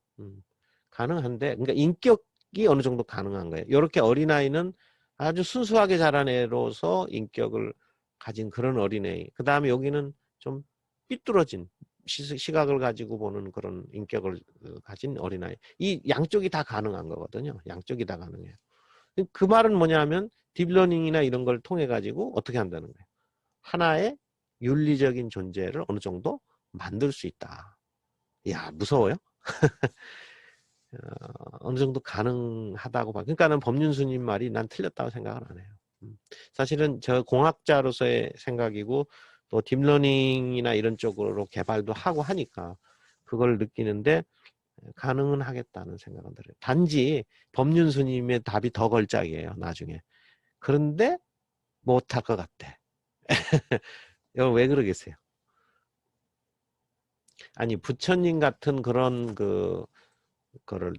가능한데 그러니까 인격이 어느 정도 가능한 거예요. 이렇게 어린아이는 아주 순수하게 자란 애로서 인격을 가진 그런 어린애. 그 다음에 여기는 좀 삐뚤어진 시각을 가지고 보는 그런 인격을 가진 어린아이. 이 양쪽이 다 가능한 거거든요. 양쪽이 다 가능해요. 그 말은 뭐냐면 딥러닝이나 이런 걸 통해 가지고 어떻게 한다는 거예요. 하나의 윤리적인 존재를 어느 정도 만들 수 있다. 야, 무서워요? 어느 정도 가능하다고 봐. 그러니까는 법륜스님 말이 난 틀렸다고 생각을 안 해요. 사실은 저 공학자로서의 생각이고 또 딥러닝이나 이런 쪽으로 개발도 하고 하니까 그걸 느끼는데 가능은 하겠다는 생각은 들어요. 단지 법륜스님의 답이 더 걸작이에요. 나중에. 그런데 못할 것 같대. 여러분 왜 그러겠어요? 아니 부처님 같은 그런 거를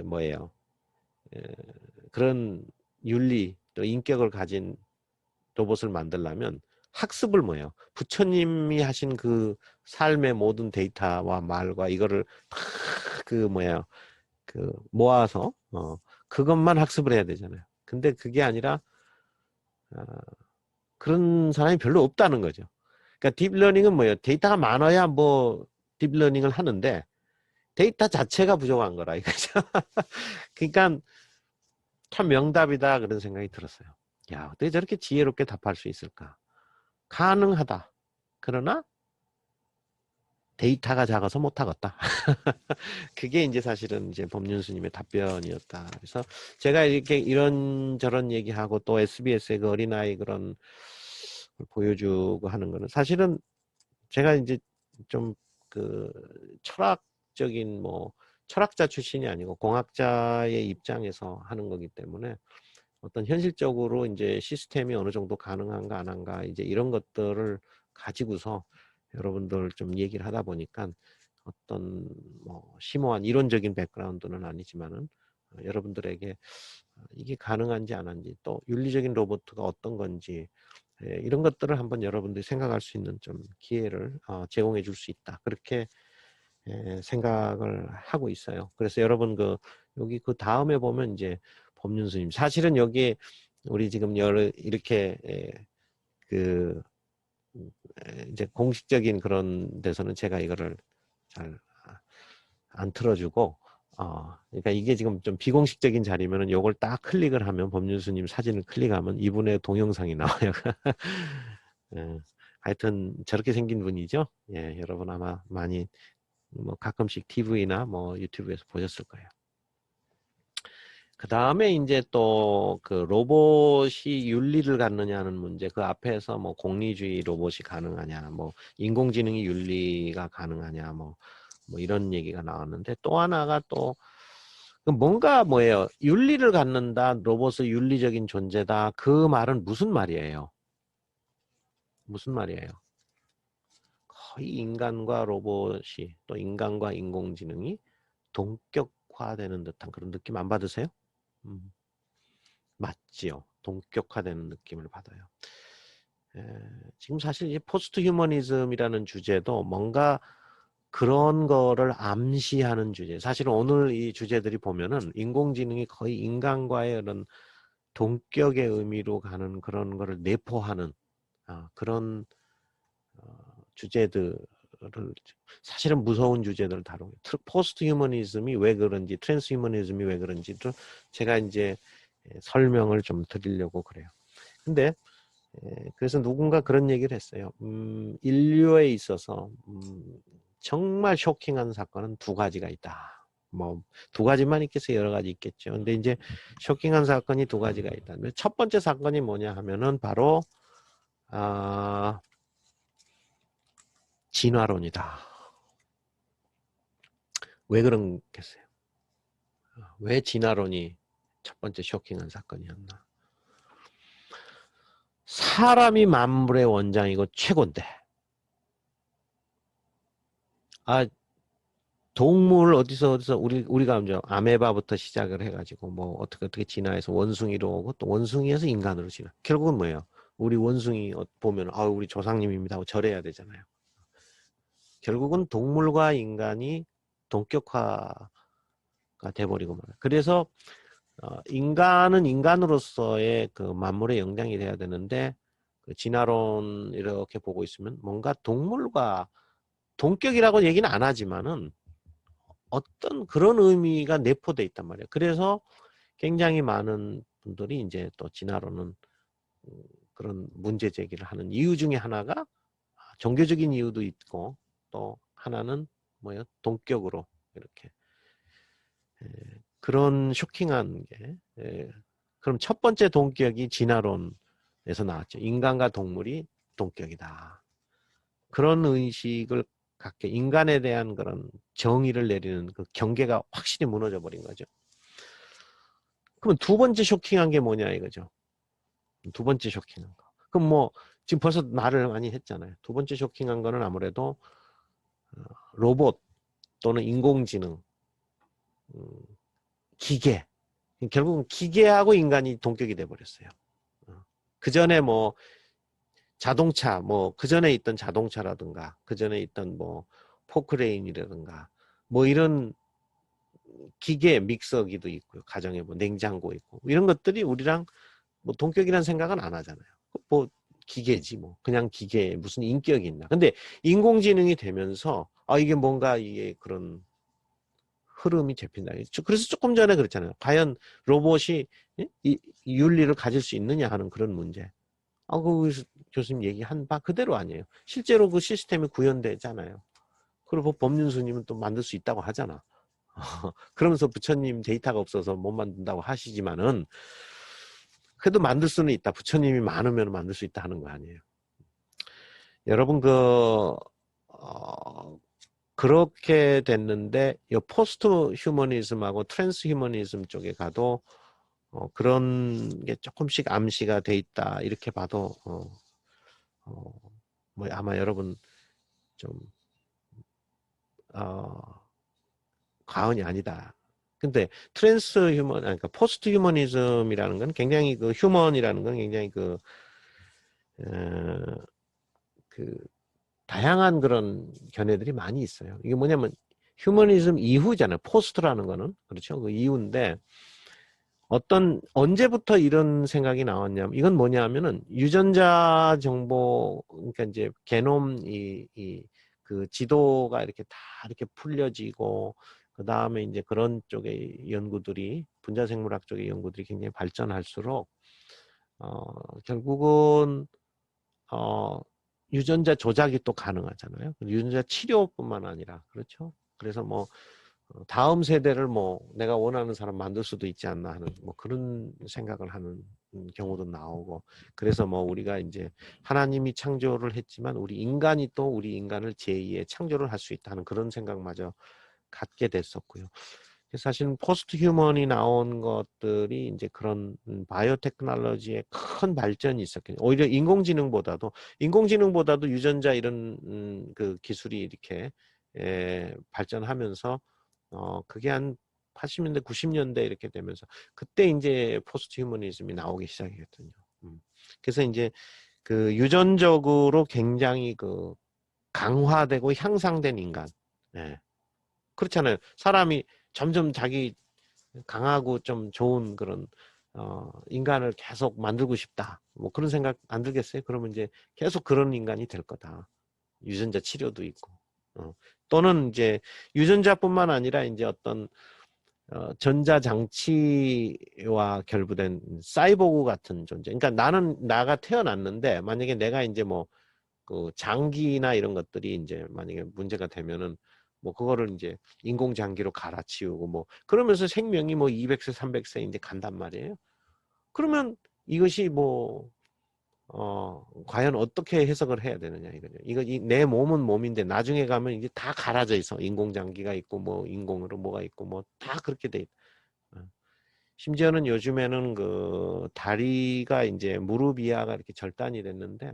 뭐예요? 에, 그런 윤리 또 인격을 가진 로봇을 만들려면 학습을 뭐예요? 부처님이 하신 그 삶의 모든 데이터와 말과 이거를 그 뭐예요? 그 모아서 그것만 학습을 해야 되잖아요. 근데 그게 아니라 그런 사람이 별로 없다는 거죠. 그러니까 딥러닝은 뭐예요? 데이터가 많아야 뭐 딥러닝을 하는데 데이터 자체가 부족한 거라 이거죠. 그러니까 참 명답이다 그런 생각이 들었어요. 야, 어떻게 저렇게 지혜롭게 답할 수 있을까? 가능하다. 그러나 데이터가 작아서 못하겠다. 그게 이제 사실은 이제 법륜스님의 답변이었다. 그래서 제가 이렇게 이런저런 얘기하고 또 SBS의 그 어린아이 그런 걸 보여주고 하는 거는 사실은 제가 이제 좀 그 철학적인 뭐 철학자 출신이 아니고 공학자의 입장에서 하는 거기 때문에 어떤 현실적으로 이제 시스템이 어느 정도 가능한가 안 한가 이제 이런 것들을 가지고서 여러분들 좀 얘기를 하다 보니까 어떤 뭐 심오한 이론적인 백그라운드는 아니지만은 여러분들에게 이게 가능한지 안 한지 또 윤리적인 로봇가 어떤 건지 이런 것들을 한번 여러분들이 생각할 수 있는 좀 기회를 제공해 줄 수 있다. 그렇게 생각을 하고 있어요. 그래서 여러분 여기 그 다음에 보면 이제 법륜스님 사실은 여기에 우리 지금 이렇게 그 이제 공식적인 그런 데서는 제가 이거를 잘 안 틀어주고 그러니까 이게 지금 좀 비공식적인 자리면은 요걸 딱 클릭을 하면 법륜스님 사진을 클릭하면 이분의 동영상이 나와요. 예, 하여튼 저렇게 생긴 분이죠. 예, 여러분 아마 많이 뭐 가끔씩 TV나 뭐 유튜브에서 보셨을 거예요. 그 다음에 이제 또 그 로봇이 윤리를 갖느냐는 문제, 그 앞에서 뭐 공리주의 로봇이 가능하냐, 뭐 인공지능이 윤리가 가능하냐, 뭐 이런 얘기가 나왔는데 또 하나가 또 뭔가 뭐예요? 윤리를 갖는다, 로봇은 윤리적인 존재다. 그 말은 무슨 말이에요? 무슨 말이에요? 거의 인간과 로봇이 또 인간과 인공지능이 동격화되는 듯한 그런 느낌 안 받으세요? 맞지요. 동격화되는 느낌을 받아요. 지금 사실 이 포스트 휴머니즘이라는 주제도 뭔가 그런 거를 암시하는 주제. 사실은 오늘 이 주제들이 보면은 인공지능이 거의 인간과의 그런 동격의 의미로 가는 그런 거를 내포하는 그런 주제들을 사실은 무서운 주제들을 다루고 포스트 휴머니즘이 왜 그런지 트랜스 휴머니즘이 왜 그런지도 제가 이제 설명을 좀 드리려고 그래요. 근데 그래서 누군가 그런 얘기를 했어요. 인류에 있어서 정말 쇼킹한 사건은 두 가지가 있다. 뭐 두 가지만 있겠어요. 여러 가지 있겠죠. 근데 이제 쇼킹한 사건이 두 가지가 있다. 첫 번째 사건이 뭐냐 하면은 바로 진화론이다. 왜 그런겠어요? 왜 진화론이 첫 번째 쇼킹한 사건이었나? 사람이 만물의 원장이고 최고인데 동물 어디서 우리가 이제 아메바부터 시작을 해가지고 뭐 어떻게 진화해서 원숭이로 오고 또 원숭이에서 인간으로 진화. 결국은 뭐예요? 우리 원숭이 보면 우리 조상님입니다 하고 절해야 되잖아요. 결국은 동물과 인간이 동격화가 돼버리고 말아요. 그래서 인간은 인간으로서의 그 만물의 영장이 돼야 되는데 그 진화론 이렇게 보고 있으면 뭔가 동물과 동격이라고 얘기는 안 하지만은 어떤 그런 의미가 내포돼 있단 말이에요. 그래서 굉장히 많은 분들이 이제 또 진화론은 그런 문제 제기를 하는 이유 중에 하나가 종교적인 이유도 있고 또 하나는 뭐예요? 동격으로 이렇게 그런 쇼킹한 게 그럼 첫 번째 동격이 진화론에서 나왔죠. 인간과 동물이 동격이다. 그런 의식을 갖게 인간에 대한 그런 정의를 내리는 그 경계가 확실히 무너져 버린 거죠. 그러면 두 번째 쇼킹한 게 뭐냐 이거죠. 두 번째 쇼킹한 거. 그럼 뭐 지금 벌써 말을 많이 했잖아요. 두 번째 쇼킹한 거는 아무래도 로봇 또는 인공지능, 기계. 결국은 기계하고 인간이 동격이 돼 버렸어요. 그 전에 뭐 자동차, 뭐 그 전에 있던 자동차라든가 그 전에 있던 뭐 포크레인이라든가 뭐 이런 기계 믹서기도 있고요. 가정에 뭐 냉장고 있고 이런 것들이 우리랑 뭐 동격이라는 생각은 안 하잖아요. 뭐 기계지 뭐 그냥 기계에 무슨 인격이 있나. 근데 인공지능이 되면서 이게 뭔가 이게 그런 흐름이 잡힌다. 그래서 조금 전에 그랬잖아요. 과연 로봇이 이 윤리를 가질 수 있느냐 하는 그런 문제. 그 교수님 얘기한 바 그대로 아니에요. 실제로 그 시스템이 구현되잖아요. 그리고 법륜 스님은 또 만들 수 있다고 하잖아. 그러면서 부처님 데이터가 없어서 못 만든다고 하시지만은 그래도 만들 수는 있다. 부처님이 많으면 만들 수 있다 하는 거 아니에요. 여러분 그렇게 됐는데 이 포스트 휴머니즘하고 트랜스 휴머니즘 쪽에 가도 그런 게 조금씩 암시가 돼 있다. 이렇게 봐도 뭐 아마 여러분 좀 과언이 아니다. 근데 트랜스 휴먼, 그러니까 포스트 휴머니즘이라는 건 굉장히 그 휴먼이라는 건 굉장히 그 다양한 그런 견해들이 많이 있어요. 이게 뭐냐면 휴머니즘 이후잖아요. 포스트라는 거는 그렇죠. 그 이후인데 언제부터 이런 생각이 나왔냐면 이건 뭐냐면은 유전자 정보 그러니까 이제 게놈 그 지도가 이렇게 다 이렇게 풀려지고 그 다음에 이제 그런 쪽의 연구들이 분자생물학 쪽의 연구들이 굉장히 발전할수록 결국은 유전자 조작이 또 가능하잖아요. 유전자 치료뿐만 아니라 그렇죠. 그래서 뭐 다음 세대를 뭐 내가 원하는 사람 만들 수도 있지 않나 하는 뭐 그런 생각을 하는 경우도 나오고 그래서 뭐 우리가 이제 하나님이 창조를 했지만 우리 인간이 또 우리 인간을 제2의 창조를 할 수 있다는 그런 생각마저 갖게 됐었고요. 사실 포스트 휴먼이 나온 것들이 이제 그런 바이오 테크놀로지의 큰 발전이 있었겠죠. 오히려 인공지능보다도 유전자 이런 그 기술이 이렇게 발전하면서 그게 한 80년대, 90년대 이렇게 되면서 그때 이제 포스트 휴머니즘이 나오기 시작했거든요. 그래서 이제 그 유전적으로 굉장히 그 강화되고 향상된 인간. 예. 그렇잖아요. 사람이 점점 자기 강하고 좀 좋은 그런 인간을 계속 만들고 싶다. 뭐 그런 생각 안 들겠어요? 그러면 이제 계속 그런 인간이 될 거다. 유전자 치료도 있고. 또는 이제 유전자뿐만 아니라 이제 어떤 전자장치와 결부된 사이보그 같은 존재. 그러니까 나가 태어났는데 만약에 내가 이제 뭐 그 장기나 이런 것들이 이제 만약에 문제가 되면은 뭐 그거를 이제 인공장기로 갈아치우고 뭐 그러면서 생명이 뭐 200세, 300세 이제 간단 말이에요. 그러면 이것이 뭐 과연 어떻게 해석을 해야 되느냐 이거죠. 내 몸은 몸인데 나중에 가면 이제 다 갈아져 있어. 인공장기가 있고 뭐 인공으로 뭐가 있고 뭐 다 그렇게 돼 있. 심지어는 요즘에는 그 다리가 이제 무릎 이하가 이렇게 절단이 됐는데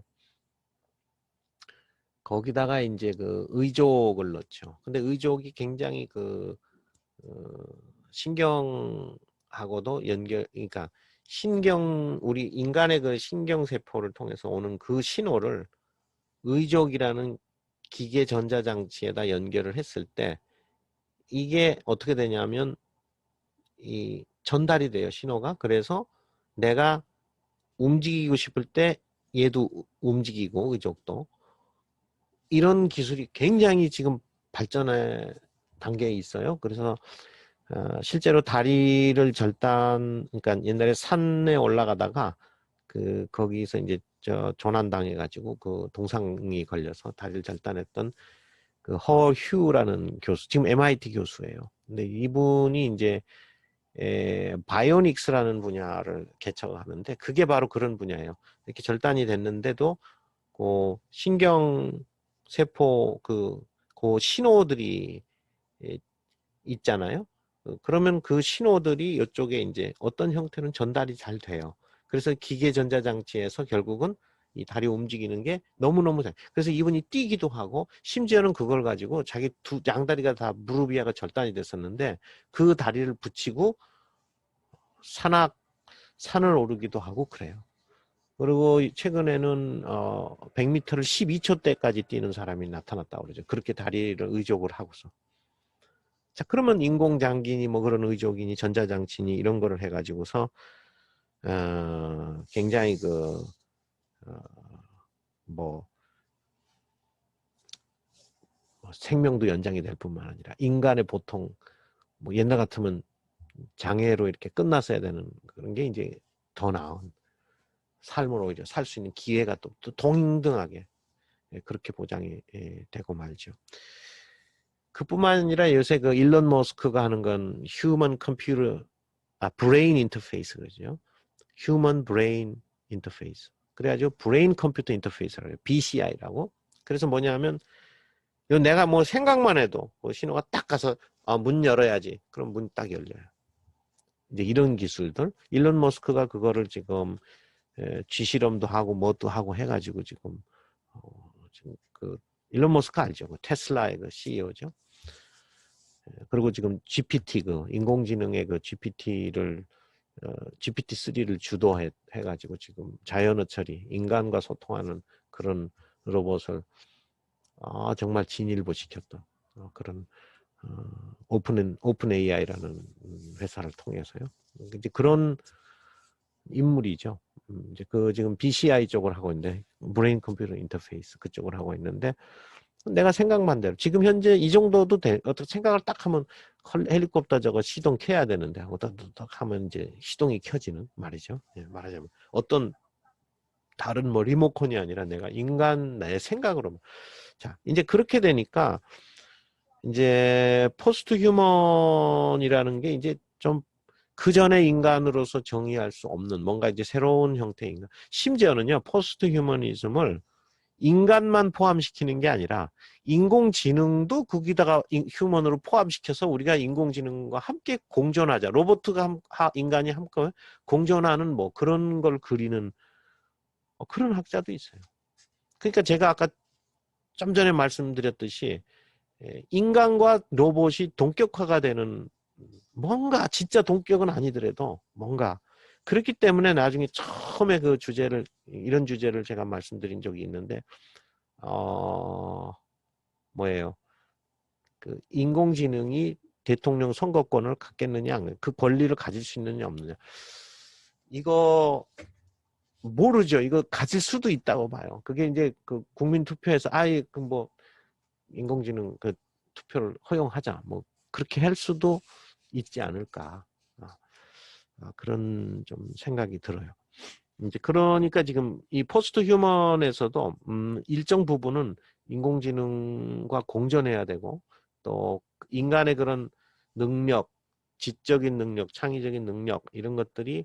거기다가 이제 그 의족을 넣죠. 근데 의족이 굉장히 신경하고도 그러니까 우리 인간의 그 신경세포를 통해서 오는 그 신호를 의족이라는 기계 전자장치에다 연결을 했을 때 이게 어떻게 되냐면 이 전달이 돼요, 신호가. 그래서 내가 움직이고 싶을 때 얘도 움직이고 의족도 이런 기술이 굉장히 지금 발전의 단계에 있어요. 그래서 실제로 다리를 그러니까 옛날에 산에 올라가다가 거기서 이제 조난당해가지고 그 동상이 걸려서 다리를 절단했던 그 허휴라는 교수, 지금 MIT 교수예요. 근데 이분이 이제 바이오닉스라는 분야를 개척하는데 그게 바로 그런 분야예요. 이렇게 절단이 됐는데도 그 신경 세포 그 신호들이 있잖아요. 그러면 그 신호들이 이쪽에 이제 어떤 형태는 전달이 잘 돼요. 그래서 기계 전자장치에서 결국은 이 다리 움직이는 게 너무너무 잘. 그래서 이분이 뛰기도 하고 심지어는 그걸 가지고 자기 양다리가 다 무릎 위가 절단이 됐었는데 그 다리를 붙이고 산을 오르기도 하고 그래요. 그리고 최근에는 100m를 12초대까지 뛰는 사람이 나타났다고 그러죠. 그렇게 다리를 의족을 하고서. 자, 그러면 인공장기니 뭐 그런 의족이니 전자장치니 이런 거를 해가지고서 굉장히 뭐 생명도 연장이 될 뿐만 아니라 인간의 보통 뭐 옛날 같으면 장애로 이렇게 끝났어야 되는 그런 게 이제 더 나은 삶으로 이제 살 수 있는 기회가 또 동등하게 그렇게 보장이 되고 말죠. 그뿐만 아니라 요새 그 일론 머스크가 하는 건 휴먼 컴퓨터 브레인 인터페이스 그러죠. 휴먼 브레인 인터페이스. 그래가지고 브레인 컴퓨터 인터페이스라고 해요. BCI라고. 그래서 뭐냐면 내가 뭐 생각만 해도 그 신호가 딱 가서 문 열어야지. 그럼 문 딱 열려요. 이제 이런 기술들. 일론 머스크가 그거를 지금 쥐실험도 하고 뭐도 하고 해가지고 지금 그 일론 머스크 알죠? 그 테슬라의 그 CEO죠. 그리고 지금 GPT 그 인공지능의 그 GPT를 GPT-3를 주도해가지고 지금 자연어 처리, 인간과 소통하는 그런 로봇을 정말 진일보시켰던 그런 오픈 AI라는 회사를 통해서요. 이제 그런 인물이죠. 이제 그 지금 BCI 쪽을 하고 있는데 브레인 컴퓨터 인터페이스 그쪽을 하고 있는데 내가 생각만 대로 지금 현재 이 정도도 돼. 어떻게 생각을 딱 하면 헬리콥터 저거 시동 켜야 되는데 딱 하면 이제 시동이 켜지는 말이죠. 예, 말하자면 어떤 다른 뭐 리모컨이 아니라 내가 인간 내 생각으로 자 이제 그렇게 되니까 이제 포스트 휴먼이라는 게 이제 좀 그 전에 인간으로서 정의할 수 없는 뭔가 이제 새로운 형태의 인간. 심지어는요 포스트 휴머니즘을 인간만 포함시키는 게 아니라 인공지능도 거기다가 휴먼으로 포함시켜서 우리가 인공지능과 함께 공존하자. 로봇과 인간이 함께 공존하는 뭐 그런 걸 그리는 그런 학자도 있어요. 그러니까 제가 아까 좀 전에 말씀드렸듯이 인간과 로봇이 동격화가 되는 뭔가 진짜 동격은 아니더라도 뭔가 그렇기 때문에 나중에 처음에 그 주제를 이런 주제를 제가 말씀드린 적이 있는데 뭐예요? 그 인공지능이 대통령 선거권을 갖겠느냐, 그 권리를 가질 수 있느냐 없느냐. 이거 모르죠. 이거 가질 수도 있다고 봐요. 그게 이제 그 국민 투표에서 아예 그 뭐 인공지능 그 투표를 허용하자, 뭐 그렇게 할 수도 있지 않을까. 그런 좀 생각이 들어요. 이제 그러니까 지금 이 포스트 휴먼에서도 일정 부분은 인공지능과 공존해야 되고 또 인간의 그런 능력, 지적인 능력, 창의적인 능력 이런 것들이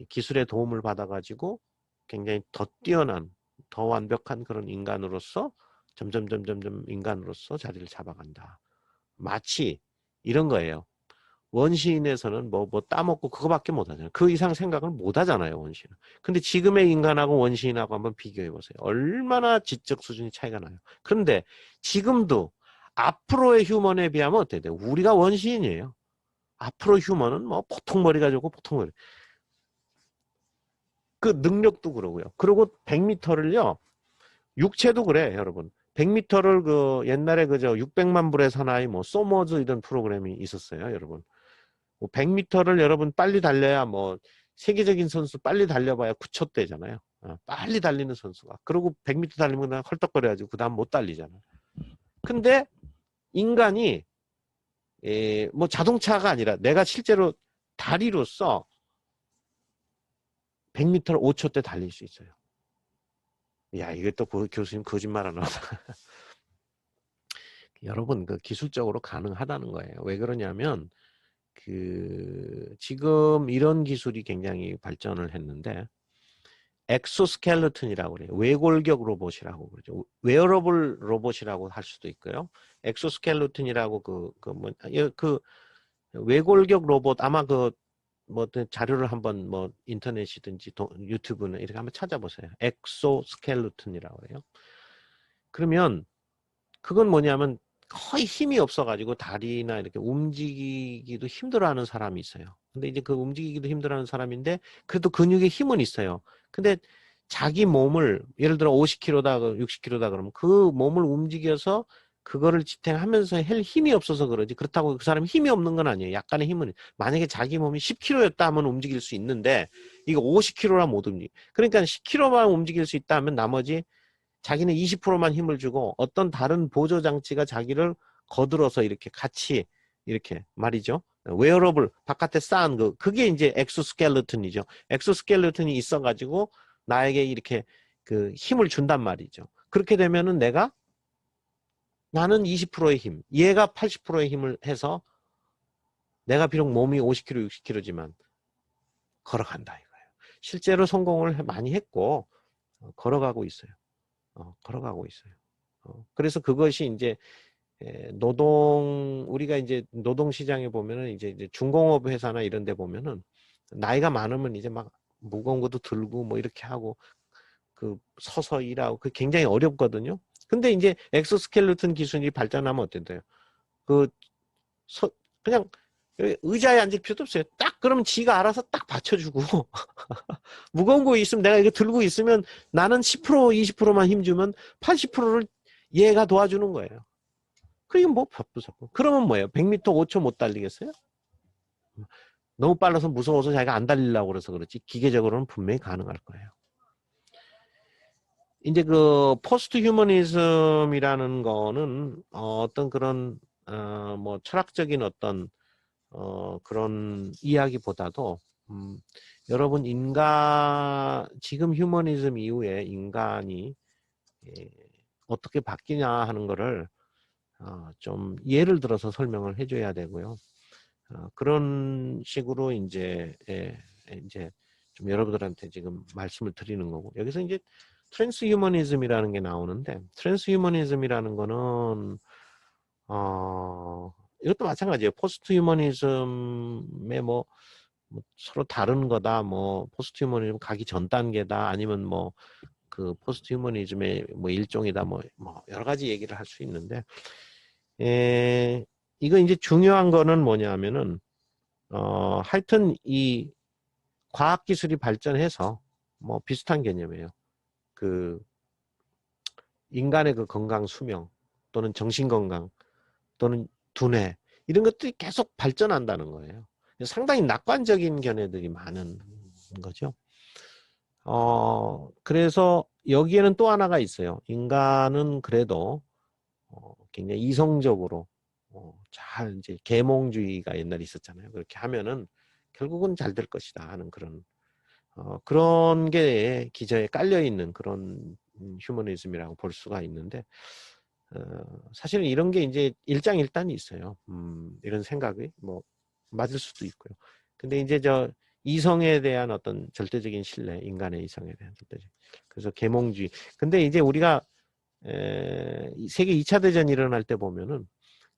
기술의 도움을 받아가지고 굉장히 더 뛰어난, 더 완벽한 그런 인간으로서 점점 인간으로서 자리를 잡아간다. 마치 이런 거예요. 원시인에서는 뭐 따먹고 그거밖에 못 하잖아요. 그 이상 생각을 못 하잖아요, 원시인은. 근데 지금의 인간하고 원시인하고 한번 비교해 보세요. 얼마나 지적 수준이 차이가 나요. 그런데 지금도 앞으로의 휴먼에 비하면 어때요? 우리가 원시인이에요. 앞으로 휴먼은 뭐 보통 머리가 좋고 보통 머리. 그 능력도 그러고요. 그리고 100m를요. 육체도 그래, 여러분. 100m를 그 옛날에 그저 600만 불의 사나이 뭐 소머즈 이런 프로그램이 있었어요, 여러분. 100m를 여러분 빨리 달려야 뭐 세계적인 선수 빨리 달려봐야 9초대잖아요. 빨리 달리는 선수가. 그리고 100m 달리면 그냥 헐떡거려가지고 그 다음 못 달리잖아요. 근데 인간이 뭐 자동차가 아니라 내가 실제로 다리로서 100m를 5초대 달릴 수 있어요. 야, 이것도 교수님 거짓말 안 하다. 여러분, 그 기술적으로 가능하다는 거예요. 왜 그러냐면, 지금 이런 기술이 굉장히 발전을 했는데, 엑소스켈레톤이라고 그래요. 외골격 로봇이라고 그러죠. 웨어러블 로봇이라고 할 수도 있고요. 엑소스켈레톤이라고 외골격 로봇 아마 뭐 자료를 한번 뭐 인터넷이든지 유튜브는 이렇게 한번 찾아보세요. 엑소스켈레톤이라고 그래요. 그러면 그건 뭐냐면 거의 힘이 없어가지고 다리나 이렇게 움직이기도 힘들어하는 사람이 있어요. 근데 이제 그 움직이기도 힘들어하는 사람인데 그래도 근육에 힘은 있어요. 근데 자기 몸을 예를 들어 50kg다, 60kg다 그러면 그 몸을 움직여서 그거를 지탱하면서 할 힘이 없어서 그러지. 그렇다고 그 사람이 힘이 없는 건 아니에요. 약간의 힘은 만약에 자기 몸이 10kg였다 하면 움직일 수 있는데 이거 50kg라 못 움직여. 그러니까 10kg만 움직일 수 있다 하면 나머지 자기는 20%만 힘을 주고 어떤 다른 보조 장치가 자기를 거들어서 이렇게 같이 이렇게 말이죠. 웨어러블 바깥에 쌓은 그게 이제 엑소스켈레톤이죠. 엑소스켈레톤이 있어가지고 나에게 이렇게 그 힘을 준단 말이죠. 그렇게 되면은 나는 20%의 힘, 얘가 80%의 힘을 해서 내가 비록 몸이 50kg, 60kg지만 걸어간다 이거예요. 실제로 성공을 많이 했고 걸어가고 있어요. 걸어가고 있어요. 그래서 그것이 이제 우리가 이제 노동시장에 보면은 이제 중공업 회사나 이런 데 보면은 나이가 많으면 이제 막 무거운 것도 들고 뭐 이렇게 하고 서서 일하고 굉장히 어렵거든요. 근데 이제 엑소스켈레톤 기술이 발전하면 어땠대요? 그, 서, 그냥 의자에 앉을 필요도 없어요. 딱 그러면 지가 알아서 딱 받쳐주고 무거운 거 있으면 내가 이거 들고 있으면 나는 10% 20%만 힘주면 80%를 얘가 도와주는 거예요. 그게 뭐 바쁘사고. 그러면 뭐예요? 100m 5초 못 달리겠어요? 너무 빨라서 무서워서 자기가 안 달리려고 그래서 그렇지 기계적으로는 분명히 가능할 거예요. 이제 그 포스트 휴머니즘이라는 거는 어떤 그런 뭐 철학적인 어떤 그런 이야기보다도 여러분 지금 휴머니즘 이후에 인간이 어떻게 바뀌냐 하는 거를 좀 예를 들어서 설명을 해줘야 되고요. 그런 식으로 이제 좀 여러분들한테 지금 말씀을 드리는 거고 여기서 이제 트랜스 휴머니즘이라는 게 나오는데 트랜스 휴머니즘이라는 거는 이것도 마찬가지예요. 포스트 휴머니즘의 뭐 서로 다른 거다. 뭐 포스트 휴머니즘 가기 전 단계다. 아니면 뭐 그 포스트 휴머니즘의 뭐 일종이다. 뭐 여러 가지 얘기를 할 수 있는데 이거 이제 중요한 거는 뭐냐면은 하여튼 이 과학기술이 발전해서 뭐 비슷한 개념이에요. 그 인간의 그 건강 수명 또는 정신건강 또는 두뇌 이런 것들이 계속 발전한다는 거예요. 상당히 낙관적인 견해들이 많은 거죠. 그래서 여기에는 또 하나가 있어요. 인간은 그래도 굉장히 이성적으로 잘 이제 계몽주의가 옛날에 있었잖아요. 그렇게 하면은 결국은 잘 될 것이다 하는 그런 게 기저에 깔려 있는 그런 휴머니즘이라고 볼 수가 있는데 사실은 이런 게 이제 일장일단이 있어요. 이런 생각이 뭐 맞을 수도 있고요. 근데 이제 이성에 대한 어떤 절대적인 신뢰, 인간의 이성에 대한 절대적. 그래서 계몽주의. 근데 이제 우리가 세계 2차 대전이 일어날 때 보면은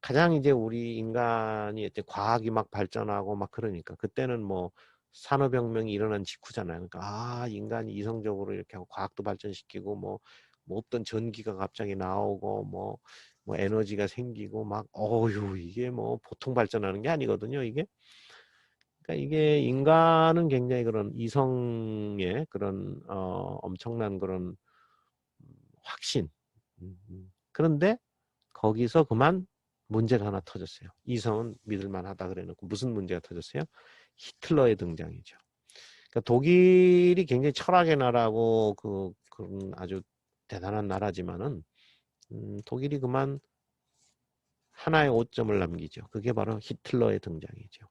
가장 이제 우리 인간이 이제 과학이 막 발전하고 막 그러니까 그때는 뭐 산업혁명이 일어난 직후잖아요. 그러니까 인간이 이성적으로 이렇게 하고 과학도 발전시키고 뭐 없던 전기가 갑자기 나오고 뭐 에너지가 생기고 막 어휴 이게 뭐 보통 발전하는 게 아니거든요. 그러니까 이게 인간은 굉장히 그런 이성의 그런 엄청난 그런 확신. 그런데 거기서 그만 문제가 하나 터졌어요. 이성은 믿을만하다 그래놓고 무슨 문제가 터졌어요? 히틀러의 등장이죠. 그러니까 독일이 굉장히 철학의 나라고 그런 아주 대단한 나라지만은 독일이 그만 하나의 오점을 남기죠. 그게 바로 히틀러의 등장이죠.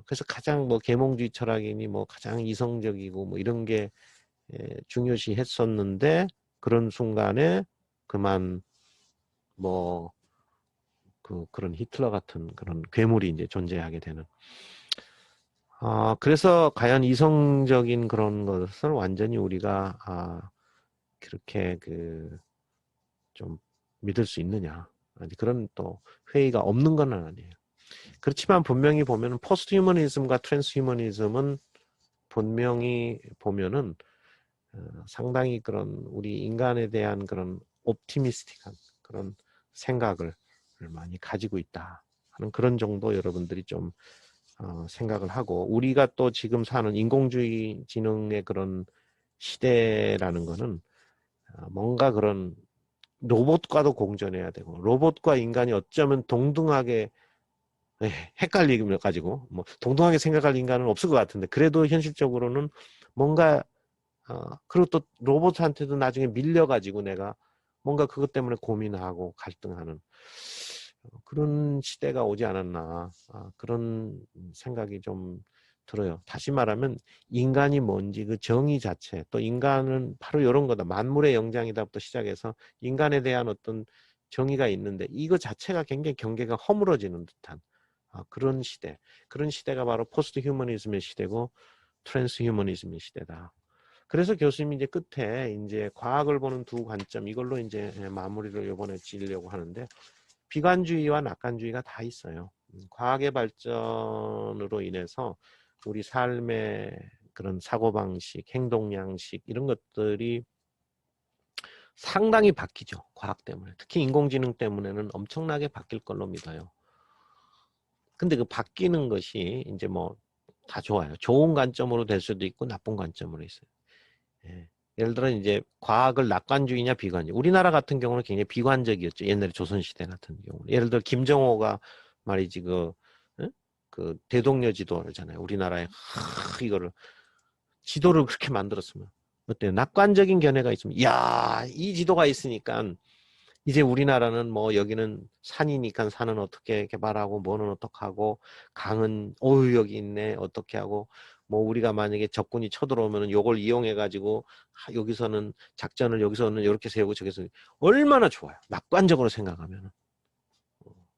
그래서 가장 뭐 계몽주의 철학이니 뭐 가장 이성적이고 뭐 이런 게 중요시 했었는데 그런 순간에 그만 뭐 그런 히틀러 같은 그런 괴물이 이제 존재하게 되는. 그래서 과연 이성적인 그런 것을 완전히 우리가 그렇게 좀 믿을 수 있느냐. 그런 또 회의가 없는 건 아니에요. 그렇지만 분명히 보면은 포스트 휴머니즘과 트랜스 휴머니즘은 분명히 보면은 상당히 그런 우리 인간에 대한 그런 옵티미스틱한 그런 생각을 많이 가지고 있다 하는 그런 정도 여러분들이 좀 생각을 하고, 우리가 또 지금 사는 인공주의 지능의 그런 시대라는 거는 뭔가 그런 로봇과도 공존해야 되고, 로봇과 인간이 어쩌면 동등하게 헷갈리면 가지고 뭐 동등하게 생각할 인간은 없을 것 같은데, 그래도 현실적으로는 뭔가 그리고 또 로봇한테도 나중에 밀려가지고 내가 뭔가 그것 때문에 고민하고 갈등하는 그런 시대가 오지 않았나, 그런 생각이 좀 들어요. 다시 말하면 인간이 뭔지 그 정의 자체, 또 인간은 바로 이런 거다, 만물의 영장이다부터 시작해서 인간에 대한 어떤 정의가 있는데 이거 자체가 굉장히 경계가 허물어지는 듯한 그런 시대, 그런 시대가 바로 포스트 휴머니즘의 시대고 트랜스 휴머니즘의 시대다. 그래서 교수님이 이제 끝에 이제 과학을 보는 두 관점, 이걸로 이제 마무리를 이번에 지으려고 하는데, 비관주의와 낙관주의가 다 있어요. 과학의 발전으로 인해서 우리 삶의 그런 사고방식, 행동양식 이런 것들이 상당히 바뀌죠. 과학 때문에. 특히 인공지능 때문에는 엄청나게 바뀔 걸로 믿어요. 근데 그 바뀌는 것이 이제 뭐 다 좋아요. 좋은 관점으로 될 수도 있고 나쁜 관점으로 있어요. 예를 들어 이제 과학을 낙관주의냐 비관주의. 우리나라 같은 경우는 굉장히 비관적이었죠. 옛날에 조선시대 같은 경우. 예를 들어 김정호가 말이지 그 대동여 지도잖아요. 우리나라에 이거를 지도를 그렇게 만들었으면 어때요? 낙관적인 견해가 있으면 야, 이 지도가 있으니까 이제 우리나라는 뭐 여기는 산이니까 산은 어떻게 개발하고 뭐는 어떻게 하고 강은 여기 있네 어떻게 하고 뭐 우리가 만약에 적군이 쳐들어오면 요걸 이용해 가지고 여기서는 작전을 여기서는 이렇게 세우고 저기서 얼마나 좋아요. 낙관적으로 생각하면.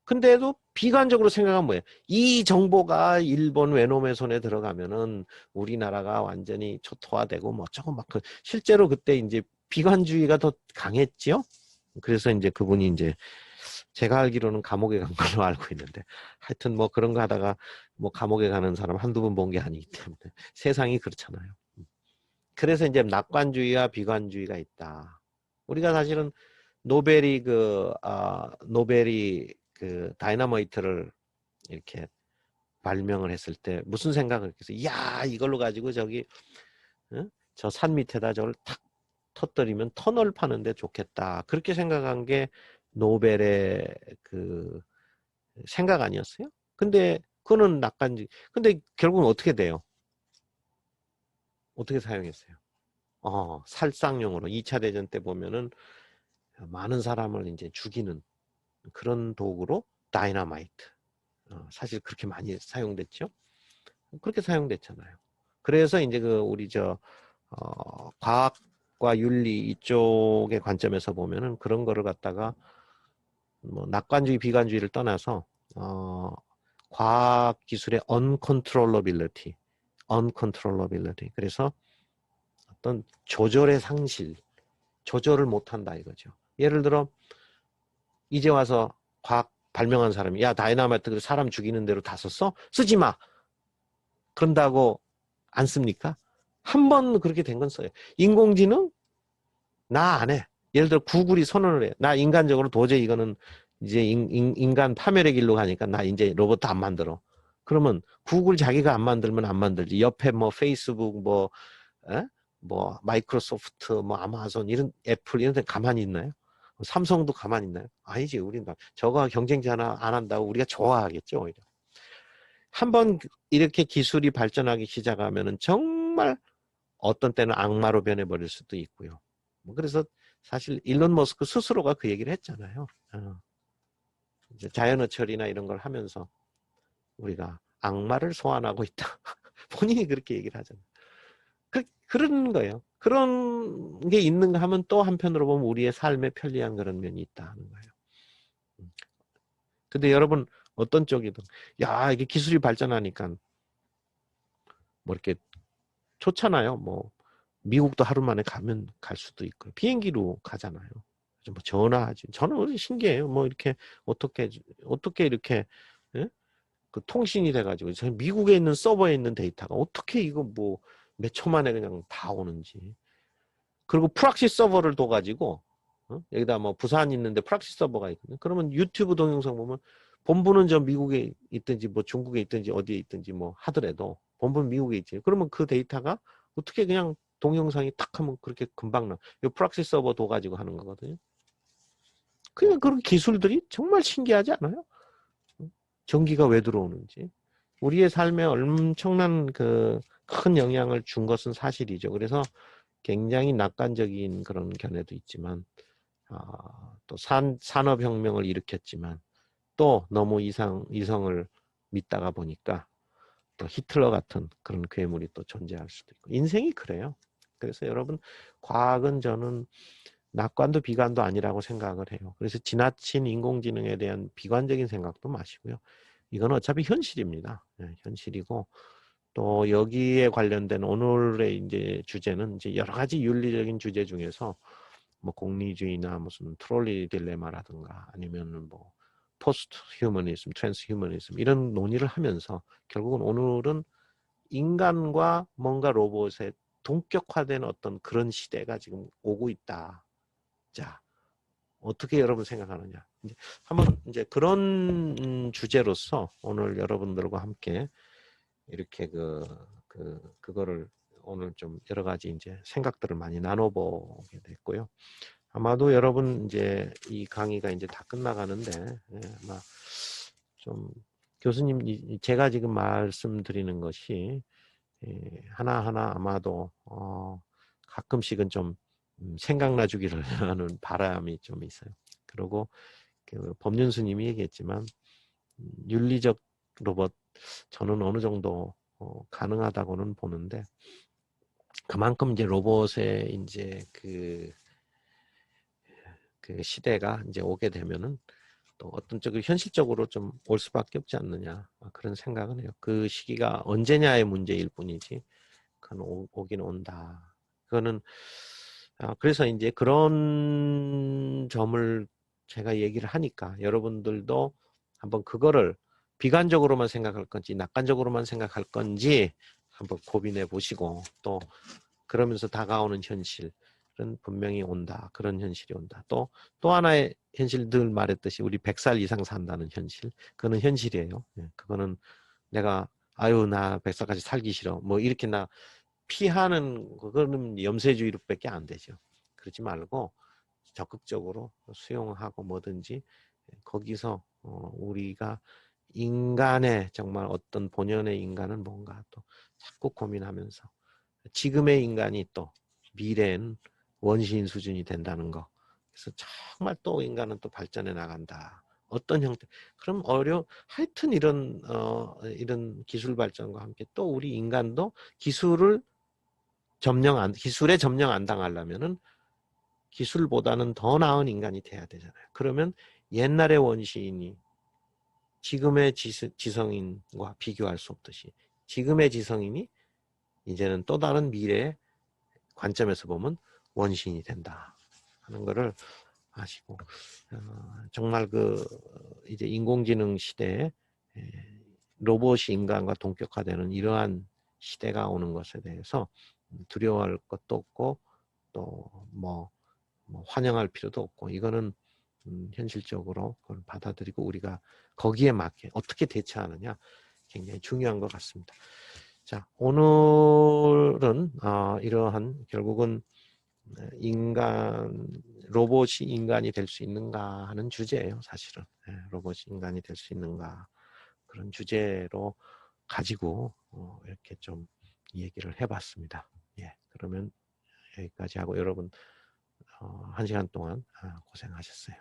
근데도 비관적으로 생각하면 뭐예요? 이 정보가 일본 외놈의 손에 들어가면은 우리나라가 완전히 초토화되고 뭐 어쩌고 막 실제로 그때 이제 비관주의가 더 강했지요. 그래서 이제 그분이 이제 제가 알기로는 감옥에 간 걸로 알고 있는데, 하여튼 뭐 그런 거 하다가 뭐 감옥에 가는 사람 한두 번 본 게 아니기 때문에 세상이 그렇잖아요. 그래서 이제 낙관주의와 비관주의가 있다. 우리가 사실은 노벨이 그 다이너마이트를 이렇게 발명을 했을 때 무슨 생각을 했겠어요? 이야, 이걸로 가지고 저기 저 산 밑에다 저걸 탁 터뜨리면 터널 파는데 좋겠다. 그렇게 생각한 게 노벨의 그 생각 아니었어요? 근데 그거는 낙관지. 근데 결국은 어떻게 돼요? 어떻게 사용했어요? 살상용으로 2차 대전 때 보면은 많은 사람을 이제 죽이는 그런 도구로 다이너마이트. 사실 그렇게 많이 사용됐죠? 그렇게 사용됐잖아요. 그래서 이제 우리 과학과 윤리 이쪽의 관점에서 보면은 그런 거를 갖다가 뭐 낙관주의, 비관주의를 떠나서 과학 기술의 uncontrollability. 그래서 어떤 조절의 상실, 조절을 못한다 이거죠. 예를 들어 이제 와서 과학 발명한 사람이 야 다이나마이트 사람 죽이는 대로 다 썼어? 쓰지 마. 그런다고 안 씁니까? 한 번 그렇게 된 건 써요. 인공지능? 나 안 해. 예를 들어 구글이 선언을 해. 나 인간적으로 도저히 이거는 이제 인간 파멸의 길로 가니까 나 이제 로봇 안 만들어. 그러면 구글 자기가 안 만들면 안 만들지. 옆에 뭐 페이스북 뭐 마이크로소프트 뭐 아마존 이런 애플 이런 데 가만히 있나요? 삼성도 가만히 있나요? 아니지. 우리는 저거 경쟁자 하나 안 한다고 우리가 좋아하겠죠. 오히려. 한번 이렇게 기술이 발전하기 시작하면은 정말 어떤 때는 악마로 변해버릴 수도 있고요. 그래서 사실 일론 머스크 스스로가 그 얘기를 했잖아요. 이제 자연어 처리나 이런 걸 하면서 우리가 악마를 소환하고 있다. 본인이 그렇게 얘기를 하잖아요. 그런 거예요. 그런 게 있는가 하면 또 한편으로 보면 우리의 삶에 편리한 그런 면이 있다 하는 거예요. 근데 여러분 어떤 쪽이든 야 이게 기술이 발전하니까 뭐 이렇게 좋잖아요. 뭐 미국도 하루 만에 가면 갈 수도 있고 비행기로 가잖아요. 뭐 전화하지. 저는 신기해요. 뭐 이렇게 어떻게 이렇게 예? 그 통신이 돼가지고 미국에 있는 서버에 있는 데이터가 어떻게 이거 뭐 몇 초 만에 그냥 다 오는지. 그리고 프락시 서버를 둬가지고 여기다 뭐 부산 있는데 프락시 서버가 있거든요. 그러면 유튜브 동영상 보면 본부는 저 미국에 있든지 뭐 중국에 있든지 어디에 있든지 뭐 하더라도 본부는 미국에 있지. 그러면 그 데이터가 어떻게 그냥 동영상이 탁 하면 그렇게 금방 나. 이 프락시 서버 둬가지고 하는 거거든요. 그냥 그런 기술들이 정말 신기하지 않아요? 전기가 왜 들어오는지. 우리의 삶에 엄청난 그 큰 영향을 준 것은 사실이죠. 그래서 굉장히 낙관적인 그런 견해도 있지만 또 산업혁명을 일으켰지만 또 너무 이성을 믿다가 보니까 또 히틀러 같은 그런 괴물이 또 존재할 수도 있고 인생이 그래요. 그래서 여러분 과학은 저는 낙관도 비관도 아니라고 생각을 해요. 그래서 지나친 인공지능에 대한 비관적인 생각도 마시고요. 이건 어차피 현실입니다. 네, 현실이고 또 여기에 관련된 오늘의 이제 주제는 이제 여러 가지 윤리적인 주제 중에서 뭐 공리주의나 무슨 트롤리 딜레마라든가 아니면은 뭐 포스트 휴머니즘, 트랜스 휴머니즘 이런 논의를 하면서 결국은 오늘은 인간과 뭔가 로봇의 동격화된 어떤 그런 시대가 지금 오고 있다. 자, 어떻게 여러분 생각하느냐? 이제 한번 이제 그런 주제로서 오늘 여러분들과 함께 이렇게 그거를 오늘 좀 여러 가지 이제 생각들을 많이 나눠보게 됐고요. 아마도 여러분 이제 이 강의가 이제 다 끝나가는데 아마 좀 교수님 제가 지금 말씀드리는 것이 하나하나 아마도 가끔씩은 좀 생각나 주기를 하는 바람이 좀 있어요. 그리고 그 법륜스님이 얘기했지만 윤리적 로봇 저는 어느 정도 가능하다고는 보는데 그만큼 이제 로봇의 이제 그 시대가 이제 오게 되면은 또 어떤 쪽이 현실적으로 좀 올 수밖에 없지 않느냐 그런 생각은 해요. 그 시기가 언제냐의 문제일 뿐이지 그건 오긴 온다. 그거는 그래서 이제 그런 점을 제가 얘기를 하니까 여러분들도 한번 그거를 비관적으로만 생각할 건지 낙관적으로만 생각할 건지 한번 고민해 보시고 또 그러면서 다가오는 현실은 분명히 온다. 그런 현실이 온다. 또 하나의 현실 늘 말했듯이 우리 100살 이상 산다는 현실. 그거는 현실이에요. 그거는 내가 아유 나 100살까지 살기 싫어. 뭐 이렇게 나 피하는 그거는 염세주의로밖에 안 되죠. 그러지 말고 적극적으로 수용하고 뭐든지 거기서 우리가 인간의 정말 어떤 본연의 인간은 뭔가 또 자꾸 고민하면서 지금의 인간이 또 미래엔 원시인 수준이 된다는 거. 그래서 정말 또 인간은 또 발전해 나간다. 어떤 형태? 그럼 하여튼 이런 기술 발전과 함께 또 우리 인간도 기술에 점령 안 당하려면은 기술보다는 더 나은 인간이 돼야 되잖아요. 그러면 옛날의 원시인이 지금의 지성인과 비교할 수 없듯이 지금의 지성인이 이제는 또 다른 미래의 관점에서 보면 원시인이 된다 하는 거를 아시고 정말 이제 인공지능 시대에 로봇이 인간과 동격화되는 이러한 시대가 오는 것에 대해서 두려워할 것도 없고 또 뭐 환영할 필요도 없고 이거는 현실적으로 그걸 받아들이고 우리가 거기에 맞게 어떻게 대처하느냐 굉장히 중요한 것 같습니다. 자, 오늘은 이러한 결국은 로봇이 인간이 될 수 있는가 하는 주제예요, 사실은. 로봇이 인간이 될 수 있는가 그런 주제로 가지고 이렇게 좀 얘기를 해봤습니다. 예, 그러면 여기까지 하고 여러분 1시간 동안 고생하셨어요.